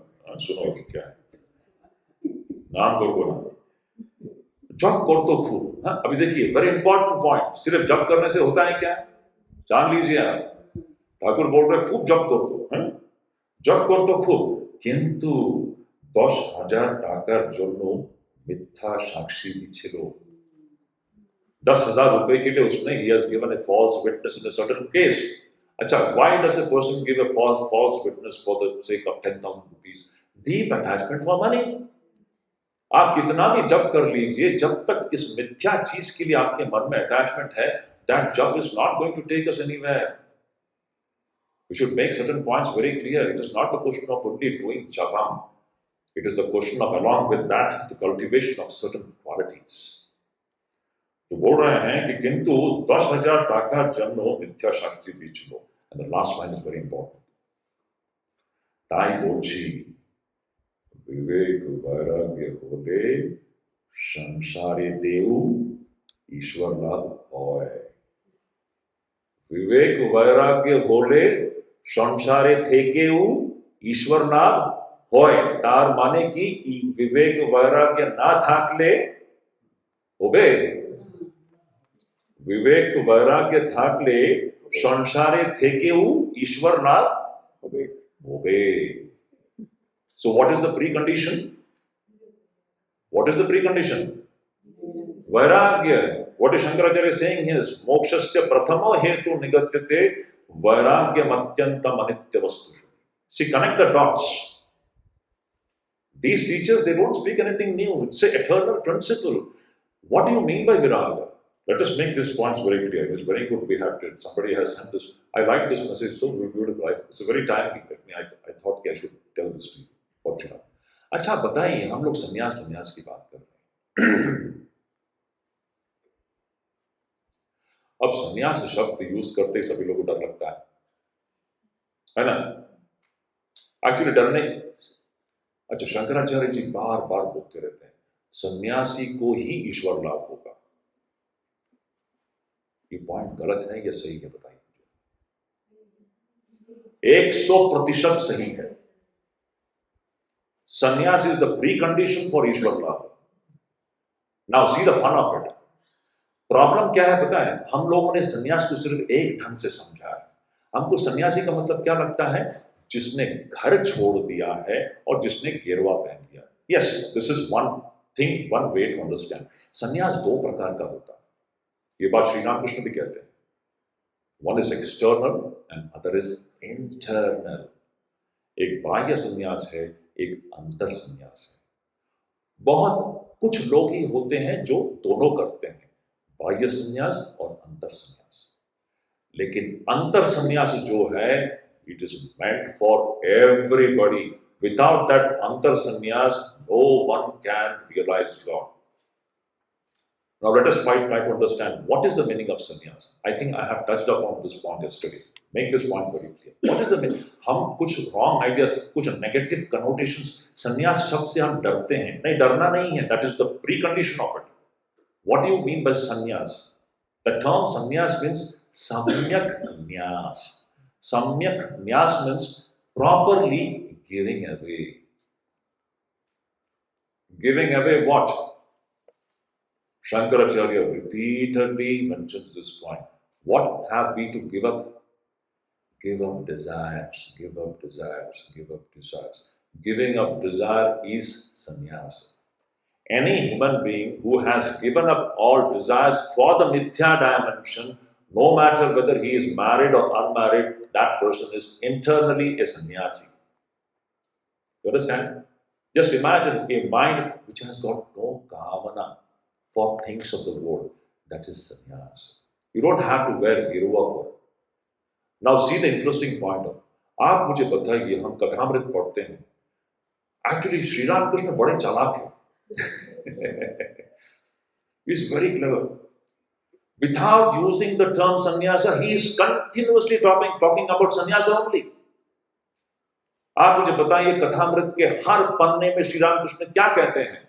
सुनोगे क्या है, नाम करबो ना। जप कर तो खूब। हाँ, अभी देखिए वेरी इंपॉर्टेंट पॉइंट, सिर्फ जप करने से होता है क्या? जान लीजिए आप, ठाकुर बोल रहे खूब जप कर दो, जप कर तो खूब, किंतु 10,000 টাকার জন্য মিথ্যা সাক্ষী দিচ্ছিল। 10,000 रुपए के लिए उसने he has given a false witness in a certain case। अच्छा, why does a person give a false witness for the sake of 10,000 rupees? Deep attachment for money। आप कितना भी जप कर लीजिए, जब तक इस मिथ्या चीज के लिए आपके मन में अटैचमेंट है, that jap is not going to take us anywhere। We should make certain points very clear। It is not the question of only doing japam, it is the question of along with that the cultivation of certain qualities। तो बोल रहे हैं कि किंतु 10,000 টাকার জন্য মিথ্যা সাক্ষী দিয়েছিল। And the last line is very important। তাই বলছি, विवेक वैराग्य होले संसारे देव ईश्वर लाभ होय। विवेक वैराग्य होले संसारे থেকেও ईश्वर लाभ होय। तार माने कि विवेक वैराग्य ना থাকলে হবে? विवेक वैराग्य থাকলে संसारे থেকেও ईश्वर लाभ হবে। obey. So what is the precondition? What is the precondition? Vairagya. What is Shankaracharya saying here is mokshasya prathamo hetu nigatyate vairagyam atyantam anitya vastushu. See, connect the dots. These teachers, they don't speak anything new. It's an eternal principle. What do you mean by viraga? Let us make these points very clear. It's very good we have to. Somebody has sent this. I like this message so beautiful. It's a very timely. I thought I should tell this to you. What you know. अच्छा बताइए हम लोग संन्यास की बात कर रहे हैं. अब संन्यास शब्द यूज करते सभी लोगों को डर लगता है ना? एक्चुअली डरने. अच्छा, शंकराचार्य जी बार बार बोलते रहते हैं सन्यासी को ही ईश्वर लाभ होगा. ये पॉइंट गलत है या सही है बताइए. 100% सही है. Sannyas is the precondition for ईश्वर लाभ. Now see the fun of it. Problem क्या है पता है? हम लोगों ने सन्यास को सिर्फ एक ढंग से समझा है. हमको सन्यासी का मतलब क्या लगता है? जिसने घर छोड़ दिया है और जिसने गेरुआ पहन लिया. Yes, this is one thing, one way to understand. सन्यास दो प्रकार का होता है. ये बात श्री राम कृष्ण भी कहते हैं. One is external and other is internal. एक बाह्य सन्यास है, एक अंतर सन्यास है. बहुत कुछ लोग ही होते हैं जो दोनों करते हैं, बाह्य सन्यास और अंतर सन्यास. लेकिन अंतर सन्यास जो है, it is meant for everybody. Without that antar sannyas, no one can realize God. Now let us try to understand what is the meaning of sannyas. I think I have touched upon this point yesterday. Make this point very clear. What is the meaning? हम कुछ wrong ideas, कुछ negative connotations, संन्यास शब्द से हम डरते हैं. नहीं, डरना नहीं है. That is the precondition of it. What do you mean by sannyas? The term sannyas means samyak nyas. Samyak nyas means properly giving away. Giving away what? Shankaracharya repeatedly mentions this point. What have we to give up? Give up desires, give up desires, give up desires. Giving up desire is sannyasa. Any human being who has given up all desires for the mithya dimension, no matter whether he is married or unmarried, that person is internally a sannyasi. You understand? Just imagine a mind which has got no kamana for things of the world. That is sannyasa. You don't have to wear geruva for it. Now see the interesting point of. आप मुझे बताइए, हम कथामृत पढ़ते हैं. Actually, Sri Ram Krishna बड़े चालाक हैं. He is very clever. Without using the term sannyasa, he is continuously talking about sannyasa only. आप मुझे बताइए कथामृत के हर पन्ने में श्री राम कृष्ण क्या कहते हैं?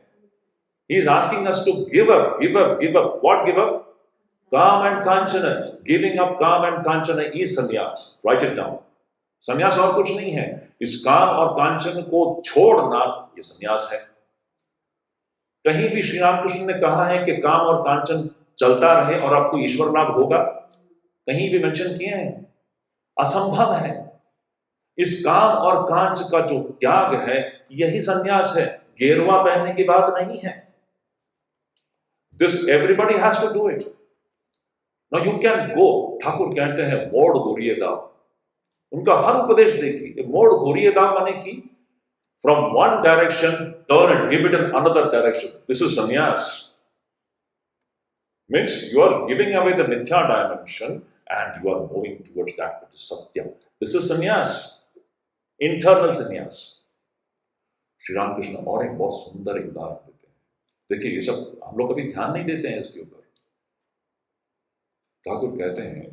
He is asking us to give up, give up, give up. What give up? Kam and kanchana. Giving up kam and kanchana is sannyas. Write it down. संन्यास और कुछ नहीं है. इस काम और कांचन को छोड़ना ये संन्यास है. कहीं भी श्री राम कृष्ण ने कहा है कि काम और कांचन चलता रहे और आपको ईश्वर लाभ होगा? कहीं भी मेंशन किए हैं? असंभव है. इस काम और कांच का जो त्याग है यही संन्यास है. गेरुआ पहनने की बात नहीं है. This everybody has to do it. Now you can go. Thakur कहते हैं मोड़ घूरिए दाव. उनका हर उपदेश देखिए. मोड़ घूरिए दाव माने कि from one direction turn and give it in another direction. This is sannyas. Means you are giving away the mithya dimension and you are moving towards that which is satyam. This is sannyas. Internal sannyas. Shri Ram Krishna और एक बहुत सुंदर एक उदाहरण देते हैं. देखिए ये सब हम लोग कभी ध्यान नहीं देते हैं इसके ऊपर. ठाकुर कहते हैं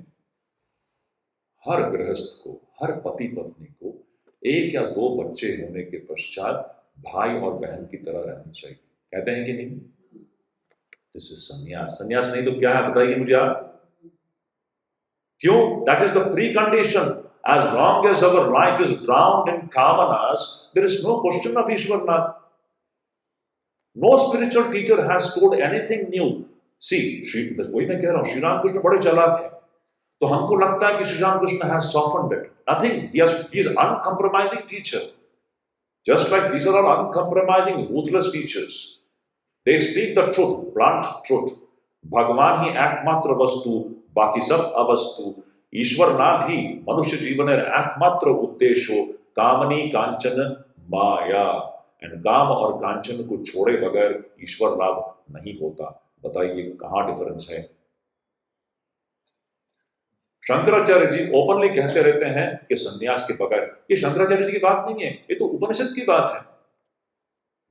हर गृहस्थ को, हर पति पत्नी को 1 या 2 बच्चे होने के पश्चात भाई और बहन की तरह रहनी चाहिए. कहते हैं कि नहीं? दिस इज संन्यास. संन्यास नहीं तो क्या है बताइए मुझे आप. क्यों? That is the pre condition. As long as our life is drowned in kamanas, there is no question of Ishwarna. No spiritual teacher has told anything new. See, वही मैं कह रहा हूं, श्री राम कृष्ण बड़े चालाक हैं. तो हमको लगता है कि Shri Ramakrishna has softened it. Nothing. He is uncompromising teacher. Just like these are all uncompromising, ruthless teachers. They speak the truth, blunt truth. भगवान ही एकमात्र वस्तु, बाकी सब अवस्तु. ईश्वर ना भी मनुष्य जीवनेर एकमात्र उद्देश्य कामनी कांचन माया. एंड काम और कांचन को छोड़े बगैर ईश्वर लाभ नहीं होता. बताइए कहां डिफरेंस है? शंकराचार्य जी ओपनली कहते रहते हैं कि सन्यास के बगैर. ये शंकराचार्य जी की बात नहीं है, ये तो उपनिषद की बात है.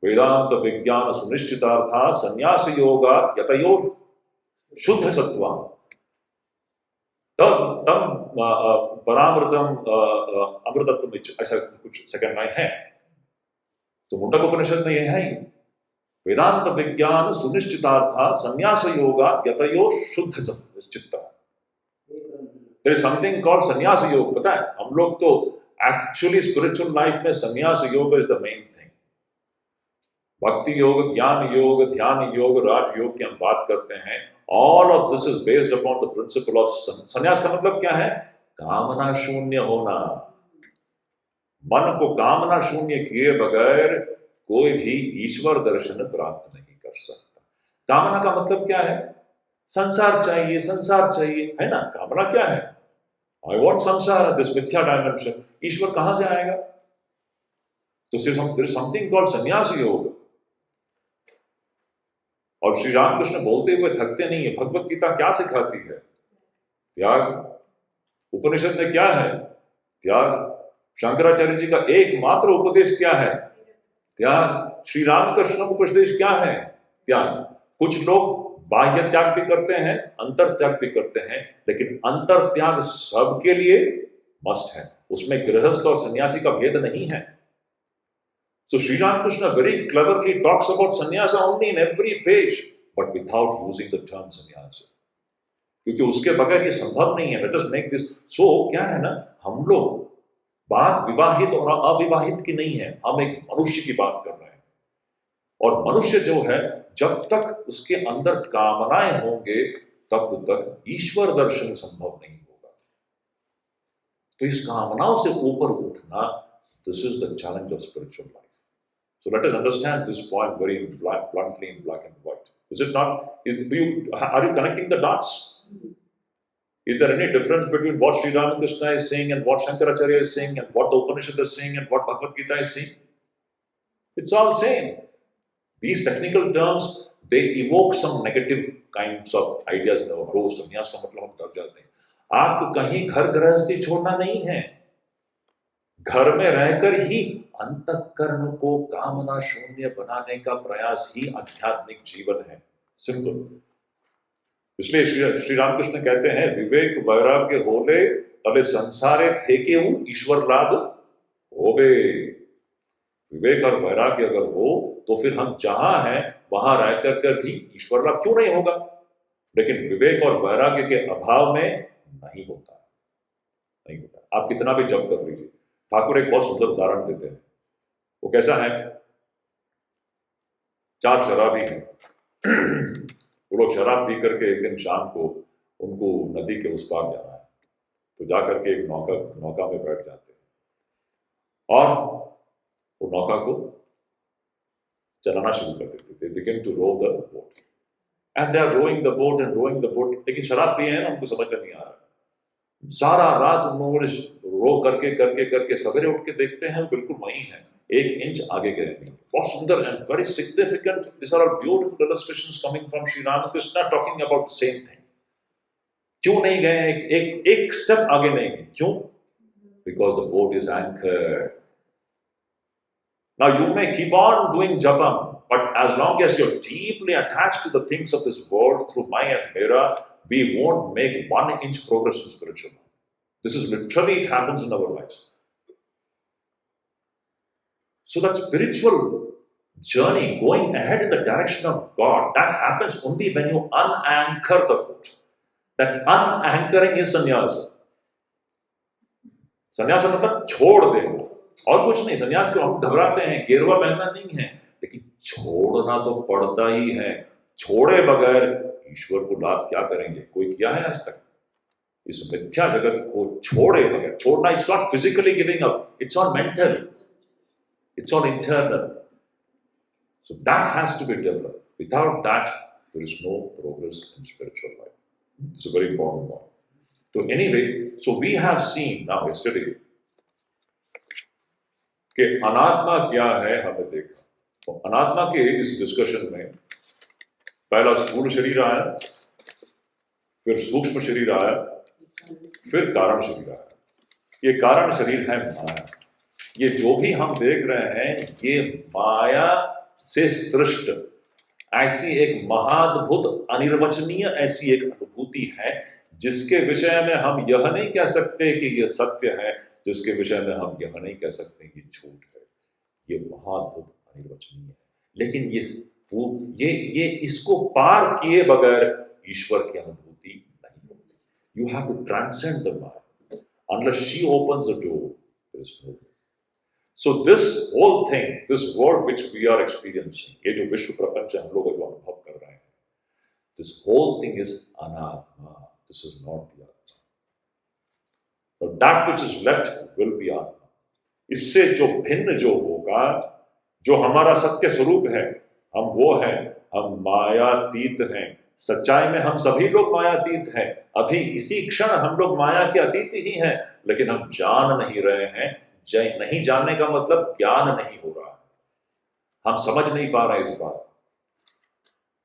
वेदांत विज्ञान सुनिश्चितार्था संन्यास योगात् यतयोः शुद्ध सत्वा तम परामृतम अमृतत्वम, ऐसा कुछ सेकंड लाइन है. तो मुंडक उपनिषद में यह है ही. वेदांत विज्ञान सुनिश्चितार्था संन्यास योगात् यतयोः शुद्ध चित्त. देयर इज समथिंग कॉल्ड संन्यास योग. पता है, हम लोग तो एक्चुअली स्पिरिचुअल लाइफ में संन्यास योग इज द मेन थिंग. भक्ति योग, ज्ञान योग, ध्यान योग, राज योग की हम बात करते हैं. All of this is based upon the principle of संन्यास. का मतलब क्या है? कामना शून्य होना. मन को कामना शून्य किए बगैर कोई भी ईश्वर दर्शन प्राप्त नहीं कर सकता. कामना का मतलब क्या है? संसार चाहिए, संसार चाहिए, है ना. कामना क्या है? आई वॉन्ट संसार, दिस मिथ्या डायमेंशन. ईश्वर कहां से आएगा? तो समथिंग कॉल्ड संन्यास योग. और श्री रामकृष्ण बोलते हुए थकते नहीं है. भगवत गीता क्या सिखाती है? त्याग. उपनिषद में क्या है? त्याग. शंकराचार्य जी का एकमात्र उपदेश क्या है? त्याग. श्री रामकृष्ण उपदेश क्या है? त्याग. कुछ लोग बाह्य त्याग भी करते हैं, अंतर त्याग भी करते हैं, लेकिन अंतर त्याग सबके लिए मस्ट है. उसमें गृहस्थ और सन्यासी का भेद नहीं है. So Sri Ramakrishna very cleverly talks about sannyasa only in every page, but without using the term sannyasa. क्योंकि उसके बगैर ये संभव नहीं है. Let us make this. So क्या है ना, हम लोग बात विवाहित और अविवाहित की नहीं है, हम एक मनुष्य की बात कर रहे हैं. और मनुष्य जो है, जब तक उसके अंदर कामनाएं होंगे तब तक ईश्वर दर्शन संभव नहीं होगा. तो इस कामनाओं से ऊपर उठना, this is the challenge of spiritual life. So let us understand this point very bluntly in black and white. Is it not? Are you connecting the dots? Is there any difference between what Sri Ramakrishna is saying and what Shankaracharya is saying and what the Upanishad is saying and what Bhagavad Gita is saying? It's all same. These technical terms, they evoke some negative kinds of ideas in our brain. संन्यास का मतलब हम डर जाते हैं. आपको कहीं घर गृहस्थी छोड़ना नहीं है. घर में रहकर ही अंतःकरण को कामना शून्य बनाने का प्रयास ही आध्यात्मिक जीवन है. सिंपल. इसलिए श्री रामकृष्ण कहते हैं, विवेक वैराग्य होले तले संसारे थे के वो ईश्वर लाभ होवे. विवेक और वैराग्य अगर हो तो फिर हम जहां हैं वहां रह कर भी ईश्वर लाभ क्यों नहीं होगा. लेकिन विवेक और वैराग्य के अभाव में नहीं होता. नहीं होता. आप कितना भी जप कर लीजिए. ठाकुर एक बहुत सुंदर उदाहरण देते हैं. वो कैसा है? 4 शराबी हैं. वो लोग शराब पी करके एक दिन शाम को उनको नदी के उस पार जाना है. तो जाकर के एक नौका में बैठ जाते हैं और वो नौका को चलाना शुरू कर देते. They begin to row the boat and they are rowing the boat and rowing the boat. लेकिन शराब पिए हैं ना, उनको समझ में नहीं आ रहा. सारा रात उन लोगों ने रो करके सवेरे उठ के देखते हैं बिल्कुल वहीं है, 1 इंच आगे गए नहीं. बहुत सुंदर and very significant. This are all beautiful illustrations coming from Shri Ramakrishna talking about the same thing. क्यों नहीं गए? एक स्टेप आगे नहीं गए. क्यों? Because the boat is anchored. Now you may keep on doing japam, but as long as you're deeply attached to the things of this world through Maya and Hera, we won't make 1 inch progress in spiritual life. This is literally, it happens in our lives. So that spiritual journey, going ahead in the direction of God, that happens only when you unanchor the boat. That unanchoring is sannyasa. संन्यास मतलब छोड़ देना और कुछ नहीं. संन्यास को हम घबराते हैं, गेरुआ पहनना नहीं है, लेकिन छोड़ना तो पड़ता ही है. छोड़े बगैर ईश्वर को लाभ क्या करेंगे? कोई किया है आज तक? इस मिथ्या जगत को छोड़े बगैर, छोड़ना it's not physically giving up, it's all mental, it's all internal. So that has to be developed. Without that, there is no progress in spiritual life. It's a very important one. So anyway, so we have seen now yesterday कि अनात्मा क्या है हमें देखा. तो अनात्मा के इस डिस्कशन में पहला स्थूल शरीर आया, फिर सूक्ष्म शरीर आया, फिर कारण शरीर आया. ये कारण शरीर है माया. ये जो भी हम देख रहे हैं ये माया से सृष्ट ऐसी एक महाद्भुत अनिर्वचनीय ऐसी एक अनुभूति है जिसके विषय में हम यह नहीं कह सकते कि यह सत्य है, जिसके विषय में हम यह नहीं कह सकते कि झूठ है. ये महाद्भुत अनिर्वचनीय है, लेकिन ये इसको पार किए बगैर ईश्वर की अनुभूति नहीं होती. You have to transcend the maya. Unless she opens the door, there is no way. So this whole thing, this world which we are experiencing, ये जो विश्व प्रपंच हम लोग जो अनुभव कर रहे हैं, this whole thing is anatma. This is not the atma. But that which is left will be atma. इससे जो भिन्न जो होगा, जो हमारा सत्य स्वरूप है, हम वो हैं, हम मायातीत हैं. सच्चाई में हम सभी लोग मायातीत हैं. अभी इसी क्षण हम लोग माया के अतीत ही हैं, लेकिन हम जान नहीं रहे हैं. नहीं जानने का मतलब ज्ञान नहीं हो रहा है, हम समझ नहीं पा रहे इस बात.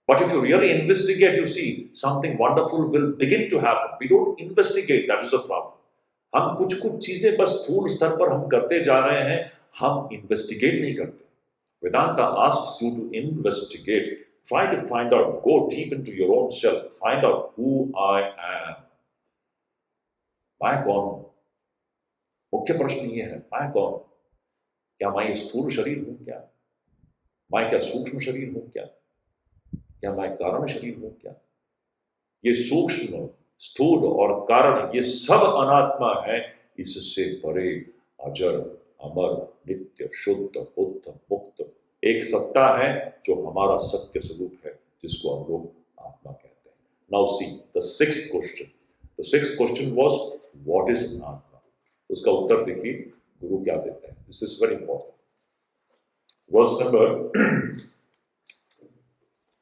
But if you really investigate, you see something wonderful will begin to happen. We don't investigate, that is the problem. हम कुछ चीजें बस स्थूल स्तर पर हम करते जा रहे हैं, हम इन्वेस्टिगेट नहीं करते. Vedanta asks you to investigate, try to find out, go deep into your own self, find out who I am. मैं कौन हूं? मुख्य प्रश्न ये है, मैं कौन? क्या मैं स्थूल शरीर हूं? क्या मैं क्या सूक्ष्म शरीर हूं? क्या मैं कारण शरीर हूं? क्या ये सूक्ष्म, स्थूल और कारण ये सब अनात्मा है. इससे परे अजर, अमर, नित्य, शुद्ध, बुद्ध, मुक्त एक सत्ता है जो हमारा सत्य स्वरूप है, जिसको हम लोग आत्मा कहते हैं. Now see the sixth question. The sixth question was what is atma. उसका उत्तर देखिए गुरु क्या देते हैं. This is very important. Verse number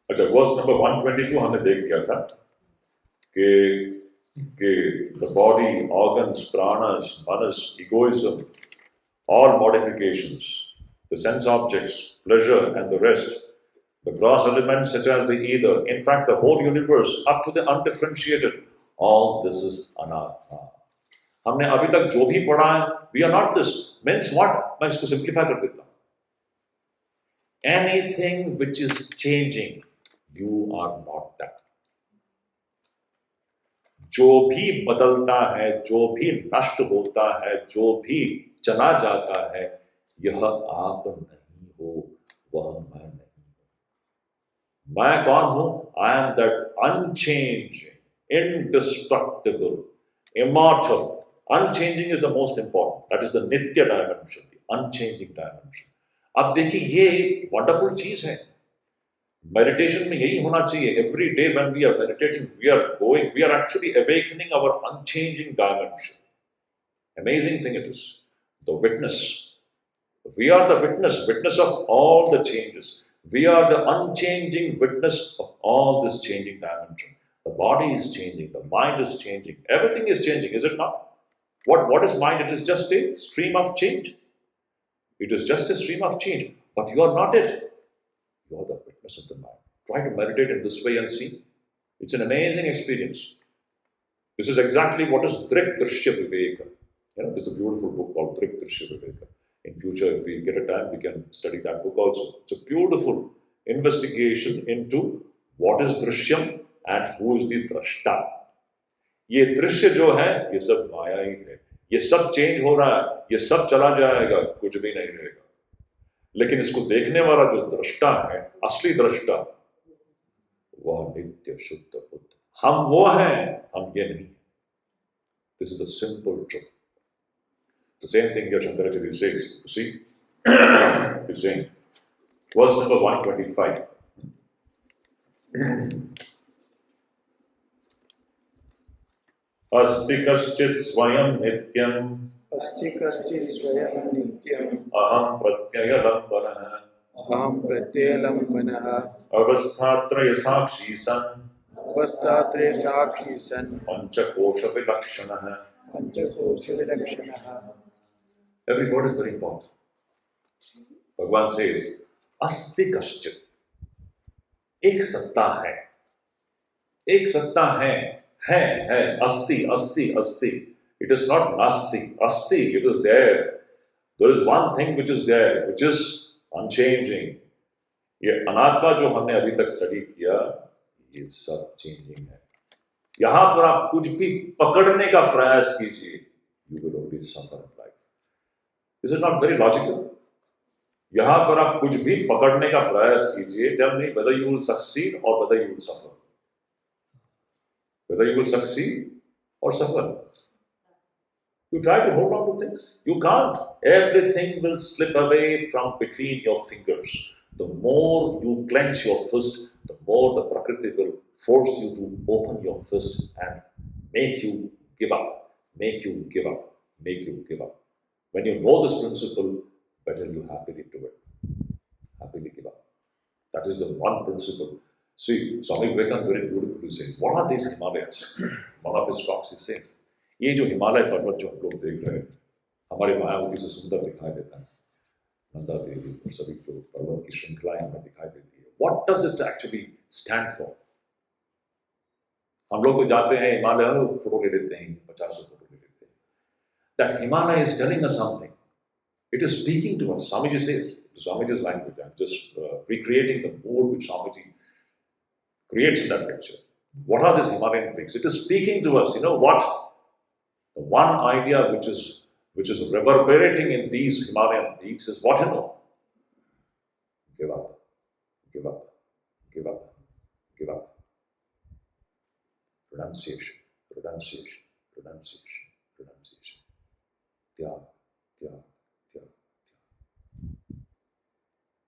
122 हमने देख लिया था कि the body, organs, प्राणस, Manas, egoism, all modifications, the sense objects, pleasure and the rest, the gross elements such as the ether, in fact the whole universe up to the undifferentiated, all this is anatma. हमने अभी तक जो भी पढ़ा है, we are not this. Means what? मैं इसको simplify कर देता हूं. Anything which is changing, you are not that. जो भी बदलता है, जो भी नष्ट होता है, जो भी चला जाता है, यह आप नहीं हो, वह मैं नहीं हूं. मैं कौन हूं? I am that unchanging, indestructible, immortal. Unchanging is the most important. That is the nitya dimension, the unchanging dimension. अब देखिए ये वंडरफुल चीज है. मेडिटेशन में यही होना चाहिए. Every day when we are meditating, we are actually awakening our unchanging dimension. Amazing thing it is. The witness. We are the witness of all the changes. We are the unchanging witness of all this changing dimension. The body is changing, the mind is changing, everything is changing, is it not? What is mind? It is just a stream of change. It is just a stream of change, but you are not it. You are the witness of the mind. Try to meditate in this way and see. It's an amazing experience. This is exactly what is Drik Drishya Viveka. There's a beautiful book called Drik Drishya Viveka. In future, if we get a time, we can study that book also. It's a beautiful investigation into what is Drishyam and who is the Drashta. ये दृश्य जो है, ये सब माया ही है. ये सब change हो रहा है, ये सब चला जाएगा, कुछ भी नहीं रहेगा. लेकिन इसको देखने वाला जो दृष्टा है, असली दृष्टा, वह नित्य, शुद्ध, बुद्ध. हम वो हैं, हम ये नहीं. This is the simple truth. The same thing here Shankaracharya says. You see, he's saying, verse number 125. अस्ति कश्चित् स्वयं नित्यम् अस्ति कश्चित् स्वयं नित्यम् अहं प्रत्ययलम्बनः अहं प्रत्ययलम्बनः अवस्थात्रय साक्षी सन् अवस्थात्रय साक्षी सन् पंचकोशविलक्षणः. पंचकोशविलक्षणः. Every word is very important. Bhagavan says, अस्ति कश्चित्, एक सत्ता है, एक सत्ता है, अस्ति, अस्ति, अस्ति. It is not nasti, asti, it is there. There is one thing which is there, which is unchanging. ये अनात्मा जो हमने अभी तक स्टडी किया, ये सब चेंजिंग है. यहां पर आप कुछ भी पकड़ने का प्रयास कीजिए, you will only suffer in life. Is it not very logical? यहां पर आप कुछ भी पकड़ने का प्रयास कीजिए, tell me whether you will succeed or whether you will suffer. Whether you will succeed or suffer. You try to hold on to things, you can't. Everything will slip away from between your fingers. The more you clench your fist, the more the Prakriti will force you to open your fist and make you give up, make you give up, make you give up. When you know this principle, better you happily do it. Happily give up. That is the one principle. See, Swami Vivekananda very beautifully says, what are these Himalayas? One of his talks he says, ये जो हिमालय पर्वत जो हम लोग देख रहे हैं, हमारे मायावती से सुंदर दिखाई देता है, नंदा देवी और सभी जो पर्वत की श्रृंखलाएं हमें दिखाई देती है. What does it actually stand for? हम लोग तो जाते हैं हिमालय, फोटो ले लेते हैं, 50 फोटो ले लेते हैं. That Himalaya is telling us something. It is speaking to us. Swamiji says, Swamiji's language. I'm just recreating the mood which Swamiji creates in that lecture. What are these Himalayan peaks? It is speaking to us. You know what? The one idea which is reverberating in these Himalayan peaks is what you know. Give up, give up, give up, give up. Renunciation, renunciation, renunciation, renunciation. Tyag, tyag, tyag, tyag.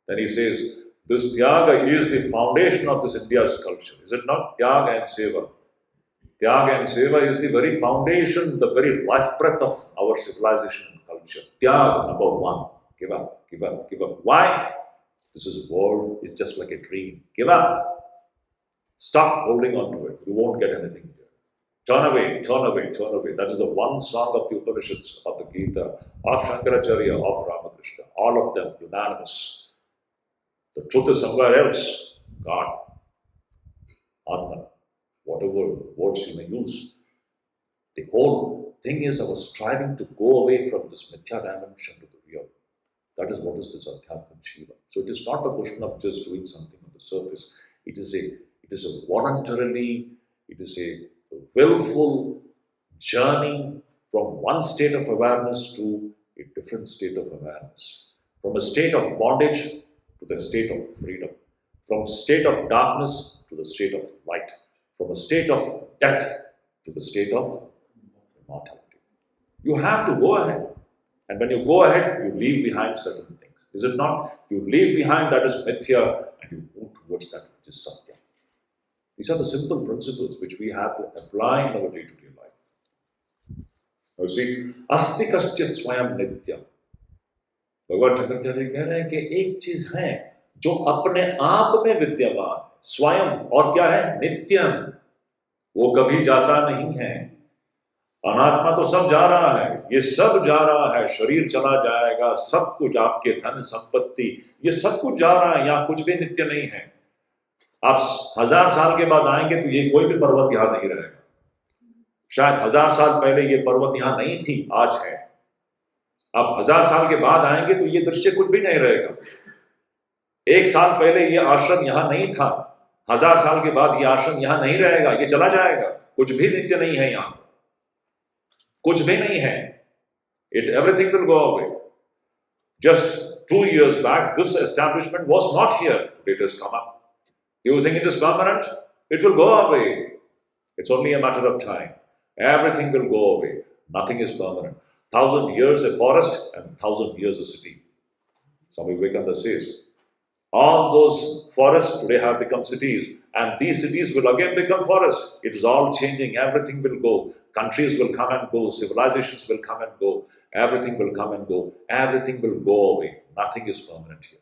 Then he says, this Tyaga is the foundation of this India's culture. Is it not? Tyaga and Seva. Tyaga and Seva is the very foundation, the very life breath of our civilization and culture. Tyaga, number one. Give up, give up, give up. Why? This world is just like a dream. Give up. Stop holding on to it. You won't get anything there. Turn away, turn away, turn away. That is the one song of the Upanishads, of the Gita, of Shankaracharya, of Ramakrishna. All of them unanimous. The truth is somewhere else. God, Atman, whatever words you may use. The whole thing is our striving to go away from this mithya dimension to the real. That is what is this Adhyatman Shiva. So it is not a question of just doing something on the surface. It is a voluntarily, it is a willful journey from one state of awareness to a different state of awareness. From a state of bondage to the state of freedom. From state of darkness to the state of light. From a state of death to the state of immortality. You have to go ahead. And when you go ahead, you leave behind certain things. Is it not? You leave behind that is mithya and you move towards that which is satya. These are the simple principles which we have to apply in our day-to-day life. Now see, asti kaschit swayam nityam. भगवान शंकराचार्य कह रहे हैं कि एक चीज है जो अपने आप में विद्यमान, स्वयं, और क्या है? नित्यम. वो कभी जाता नहीं है. अनात्मा तो सब जा रहा है, ये सब जा रहा है. शरीर चला जाएगा, सब कुछ, आपके धन संपत्ति, ये सब कुछ जा रहा है. यहाँ कुछ भी नित्य नहीं है. आप 1000 साल के बाद आएंगे तो ये कोई भी पर्वत यहाँ नहीं रहेगा. शायद 1000 साल पहले ये पर्वत यहाँ नहीं थी, आज है. आप 1000 साल के बाद आएंगे तो ये दृश्य कुछ भी नहीं रहेगा. 1 साल पहले ये आश्रम यहाँ नहीं था, 1000 साल के बाद ये आश्रम यहाँ नहीं रहेगा, ये चला जाएगा. कुछ भी नित्य नहीं है यहाँ, कुछ भी नहीं है. Everything will go away. Just 2 years back, this establishment was not here. Today it has come up. You think it is permanent? It will go away. It's only a matter of time. Everything will go away. Nothing is permanent. 1000 years a forest and 1000 years a city. Swami Vivekananda says, all those forests today have become cities, and these cities will again become forests. It is all changing. Everything will go. countries will come and go, civilizations will come and go, everything will come and go, everything will go away. Nothing is permanent here.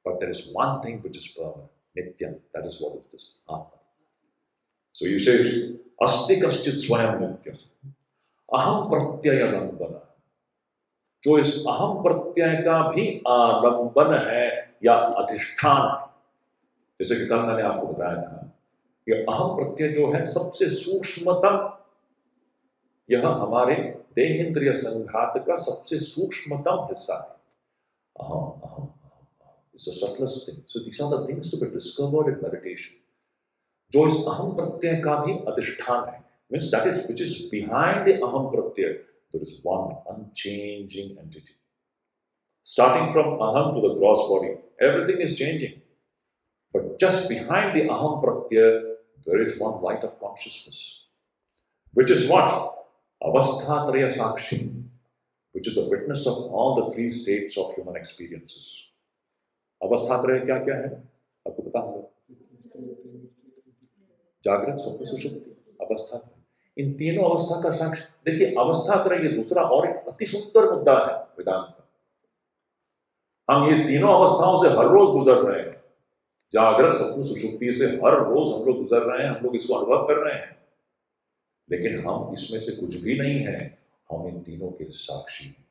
But there is one thing which is permanent, Nityam. That is what is this Atma. So you say, Asti Kaschit Swayam Nityam. Aham Pratyaya Lambana. जो इस अहम प्रत्यय का भी आलंबन है या अधिष्ठान है, जैसे कि कल मैंने आपको बताया था, ये अहम प्रत्यय जो है सबसे सूक्ष्मतम, यह हमारे देहेंद्रिय संघात का सबसे सूक्ष्मतम हिस्सा है। अहम अहम अहम, it's the subtlest thing. So these are the things to be discovered in meditation. जो इस अहम प्रत्यय का भी अधिष्ठान है, means that is which is behind the aham pratyay. There is one unchanging entity. Starting from aham to the gross body, everything is changing. But just behind the aham pratyaya, there is one light of consciousness, which is what? Avasthatraya Sakshi, which is the witness of all the three states of human experiences. Avasthatraya क्या क्या है? आपको पता होगा? जागृत, स्वप्न, सुषुप्ति, अवस्थात्रय। इन तीनों अवस्था का साक्ष्य। देखिए, अवस्थात्रय ये दूसरा और एक अति सुंदर मुद्दा है वेदांत का। हम ये तीनों अवस्थाओं से हर रोज गुजर रहे हैं, जागृत, स्वप्न, सुषुप्ति से हर रोज हम लोग गुजर रहे हैं, हम लोग इसको अनुभव कर रहे हैं, लेकिन हम इसमें से कुछ भी नहीं है, हम इन तीनों के साक्षी हैं।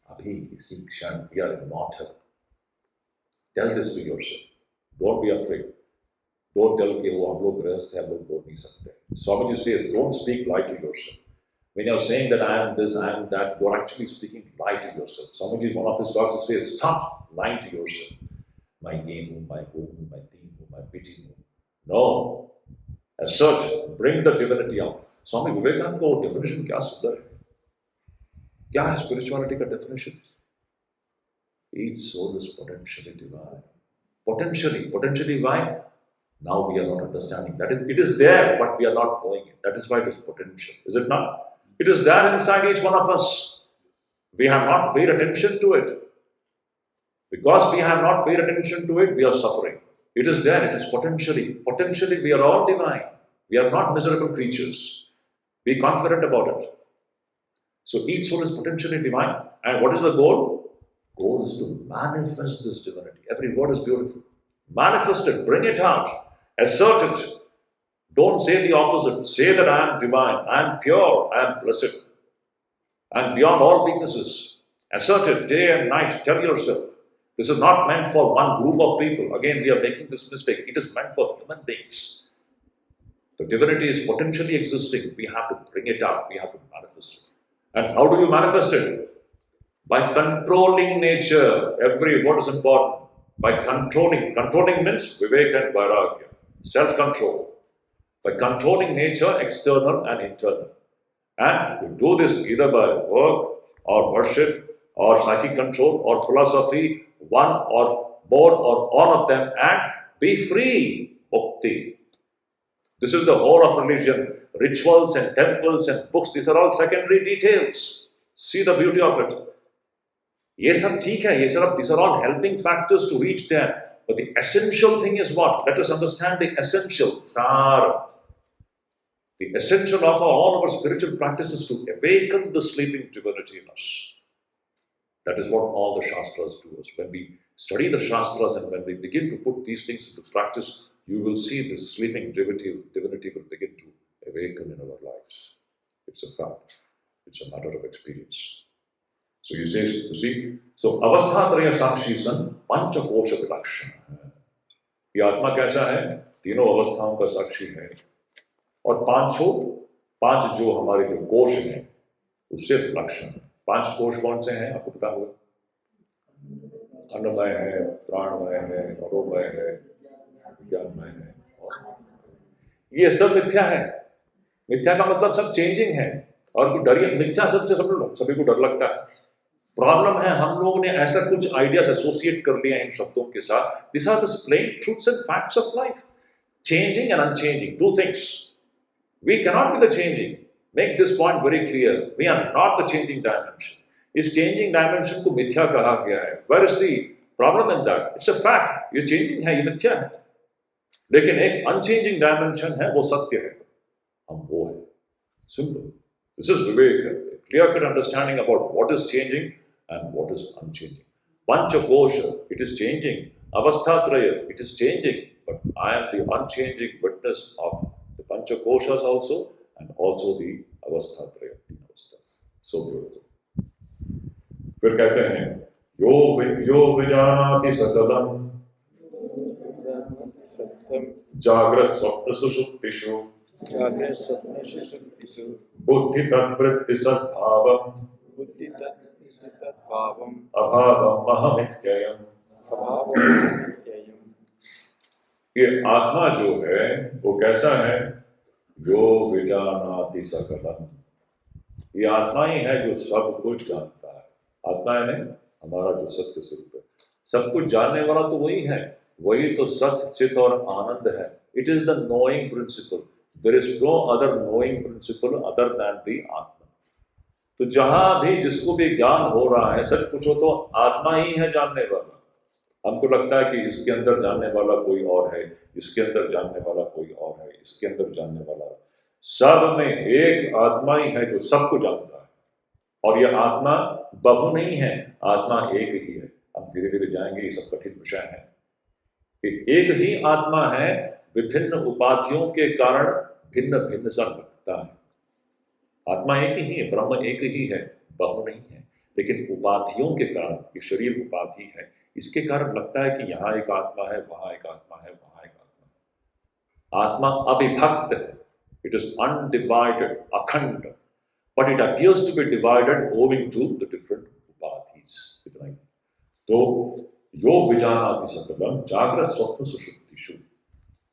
अभी इसी क्षण we are immortal. Tell this to yourself. Don't be afraid. Don't tell कि वो हम लोग गृहस्थ हैं, हम लोग बोल नहीं सकते। Swamiji says, don't speak lie to yourself. When you are saying that I am this, I am that, you are actually speaking lie to yourself. Swamiji, one of his talks, says, stop lying to yourself. मैं ये हूँ, मैं वो हूँ, मैं तीन हूँ, मैं पिटी हूँ. No. Assert, bring the divinity out. Swami Vivekananda का वो definition क्या सुंदर है. क्या है spirituality का definition? Each soul is potentially divine. Potentially why? Now we are not understanding. That is, it is there, but we are not knowing it. That is why it is potential. Is it not? It is there inside each one of us. We have not paid attention to it. Because we have not paid attention to it, we are suffering. It is there, it is potentially. Potentially, we are all divine. We are not miserable creatures. Be confident about it. So each soul is potentially divine. And what is the goal? Goal is to manifest this divinity. Every word is beautiful. Manifest it, bring it out, assert it. Don't say the opposite. Say that I am divine, I am pure, I am blessed, I am beyond all weaknesses. Assert it day and night. Tell yourself. This is not meant for one group of people. Again, we are making this mistake. It is meant for human beings. The divinity is potentially existing. We have to bring it out. We have to manifest it. And how do you manifest it? By controlling nature. Every word is important. By controlling. Controlling means vivek and vairagya. Self-control. By controlling nature, external and internal. And you do this either by work or worship or psychic control or philosophy, one or more or all of them, and be free. Mukti. This is the whole of religion. Rituals and temples and books, these are all secondary details. See the beauty of it. ये सब ठीक है, ये सब, these are all helping factors to reach there. But the essential thing is what? Let us understand the essential, sar. The essential of all our spiritual practices to awaken the sleeping divinity in us. That is what all the Shastras do. When we study the Shastras and when we begin to put these things into practice, you will see this sleeping divinity will begin to awaken in our lives. It's a fact. It's a matter of experience. So you see, so avasthatraya sakshi san panchakosha vilakshana. ये आत्मा कैसा है? तीनों अवस्थाओं का साक्षी है और पांच जो हमारे जो कोश हैं उससे लक्षण। पांच कोश कौन से हैं आपको पता होगा? अन्नमय है, प्राणमय है, मनोमय है, विज्ञानमय है, और ये सब मिथ्या है। मिथ्या का मतलब सब चेंजिंग है और डरिए मिथ्या सबसे सभी को डर लगता है। प्रॉब्लम है हम लोगों ने ऐसा कुछ आइडियाज एसोसिएट कर लिया इन शब्दों के साथ। This are the plain truths and facts of life. Changing and unchanging, two things. We cannot be the changing. Make this point very clear. We are not the changing dimension. इस changing dimension को मिथ्या कहा गया है। Where is the problem in that? It's a fact. ये changing है, ये मिथ्या है। लेकिन एक अनचेंजिंग डायमेंशन है, वो सत्य है। हम वो है. Simple. This is Vivek, a clear-cut understanding about what is changing and what is unchanging. Panchakosha, it is changing. Avasthatraya, it is changing. But I am the unchanging witness of the Panchakoshas also and also the Avasthatraya, the Avasthas. So beautiful. फिर कहते हैं यो विजानाति सकलम सत्यम जागृत स्वप्न सुषुप्तिषु जागृत स्वप्न शक्तिषु बुद्धि तद्वृत्ति सद्भावम बुद्धि तत्भावम अभावम अहमित्ययम्. अभावम नित्ययम्. ये आत्मा जो है वो कैसा है? यो विजानाति सकलम. ये आत्मा ही है जो सब कुछ जानता है. आत्मा है नहीं, हमारा जो सत्य स्वरूप है. सब कुछ जानने वाला तो वही है. वही तो सत्य, चित और आनंद है. It is the knowing principle. There is no other knowing principle other than the atma. तो जहां भी जिसको भी ज्ञान हो रहा है, सच पूछो तो आत्मा ही है जानने वाला. हमको लगता है कि इसके अंदर जानने वाला कोई और है, इसके अंदर जानने वाला कोई और है, इसके अंदर जानने वाला है. सब में एक आत्मा ही है जो सबको जानता है. और यह आत्मा बहु नहीं है, आत्मा एक ही है. हम धीरे धीरे जाएंगे, ये सब कठिन विषय है. एक ही आत्मा है, विभिन्न उपाधियों के कारण भिन्न भिन्न सा लगता है. आत्मा एक ही है, ब्रह्म एक ही है, बहु नहीं है. लेकिन उपाधियों के कारण, ये शरीर उपाधि है, इसके कारण लगता है कि यहाँ एक आत्मा है, वहां एक आत्मा है, वहां एक आत्मा है. आत्मा अविभक्त है. इट इज अनडिवाइडेड, अखंड. But it appears to be divided owing to the different upadhis. इतना ही. तो यो विजानाति सकलम जागृत स्वप्न सुषुप्तिषु.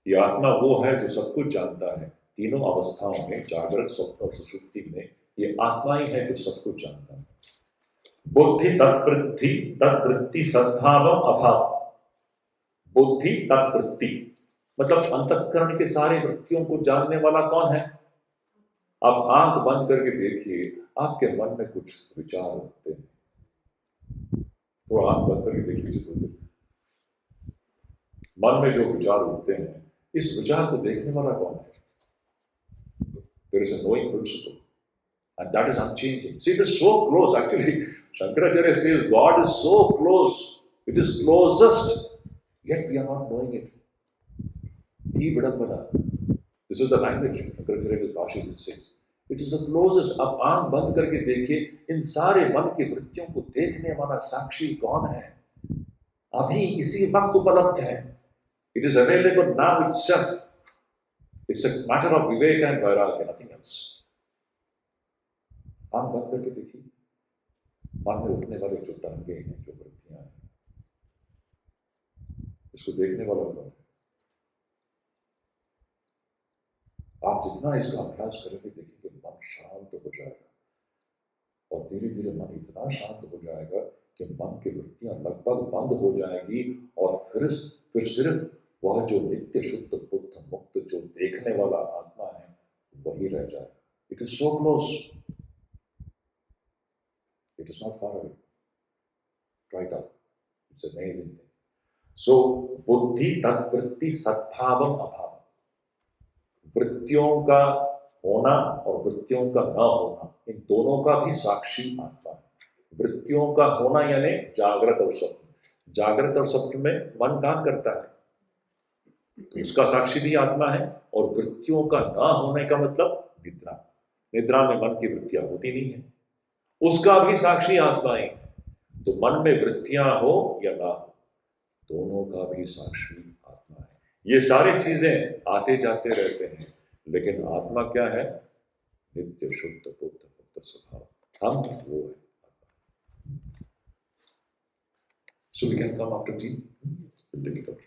ये आत्मा वो है जो सब कुछ जानता है. तीनों अवस्थाओं में, जागृत, स्वप्न और सुषुप्ति में, ये आत्मा ही है जो सब कुछ जानता है. बुद्धि तत्वृत्ति सद्भावम अभाव. बुद्धि तत्वृत्ति मतलब अंतःकरण के सारे वृत्तियों को जानने वाला कौन है? आप आंख बंद करके देखिए, आपके मन में कुछ विचार उठते हैं. तो आंख बंद करके देख लीजिए थोड़ी देर. मन में जो विचार उठते हैं, इस विचार को देखने वाला कौन है? There is a knowing principle, and that is unchanging. See, it is so close. Actually, Shankaracharya says God is so close. It is closest, yet we are not knowing it. Ki vidambana. This is the language Shankaracharya's Bhashya says. It is the closest. अब आंख बंद करके देखिए, इन सारे मन की वृत्तियों को देखने वाला साक्षी कौन है? अभी इसी वक्त उपलब्ध है. It is available now itself. It's a matter of viveka and vairagya, nothing else. आंख बंद करके देखिए, मन में उठने वाले जो तरंगे हैं, जो वृत्तियां हैं, इसको देखने वाला कौन है? आप जितना इसका अभ्यास करेंगे, देखिए मन शांत हो जाएगा. और धीरे धीरे मन इतना शांत हो जाएगा कि मन की वृत्तियां लगभग बंद हो जाएगी. और फिर सिर्फ वह जो नित्य शुद्ध बुद्ध मुक्त जो देखने वाला आत्मा है, वही रह जाएगा. It is so close. It is not far away. Try it out. It's amazing thing. So बुद्धि तत्वृत्ति सद्भावम अभाव. वृत्तियों का होना और वृत्तियों का न होना, इन दोनों का भी साक्षी आत्मा है. वृत्तियों का होना यानी जागृत और स्वप्न. जागृत और स्वप्न में मन काम करता है, तो उसका साक्षी भी आत्मा है. और वृत्तियों का न होने का मतलब निद्रा. निद्रा में मन की वृत्तियां होती नहीं है, उसका भी साक्षी आत्मा ही है. तो मन में वृत्तियां हो या ना हो, दोनों का भी साक्षी आत्मा है. ये सारी चीजें आते जाते रहते हैं, लेकिन आत्मा क्या है? नित्य शुद्ध बुद्ध मुक्त स्वभाव. हम वो है. So we can come after tea. We'll take it up.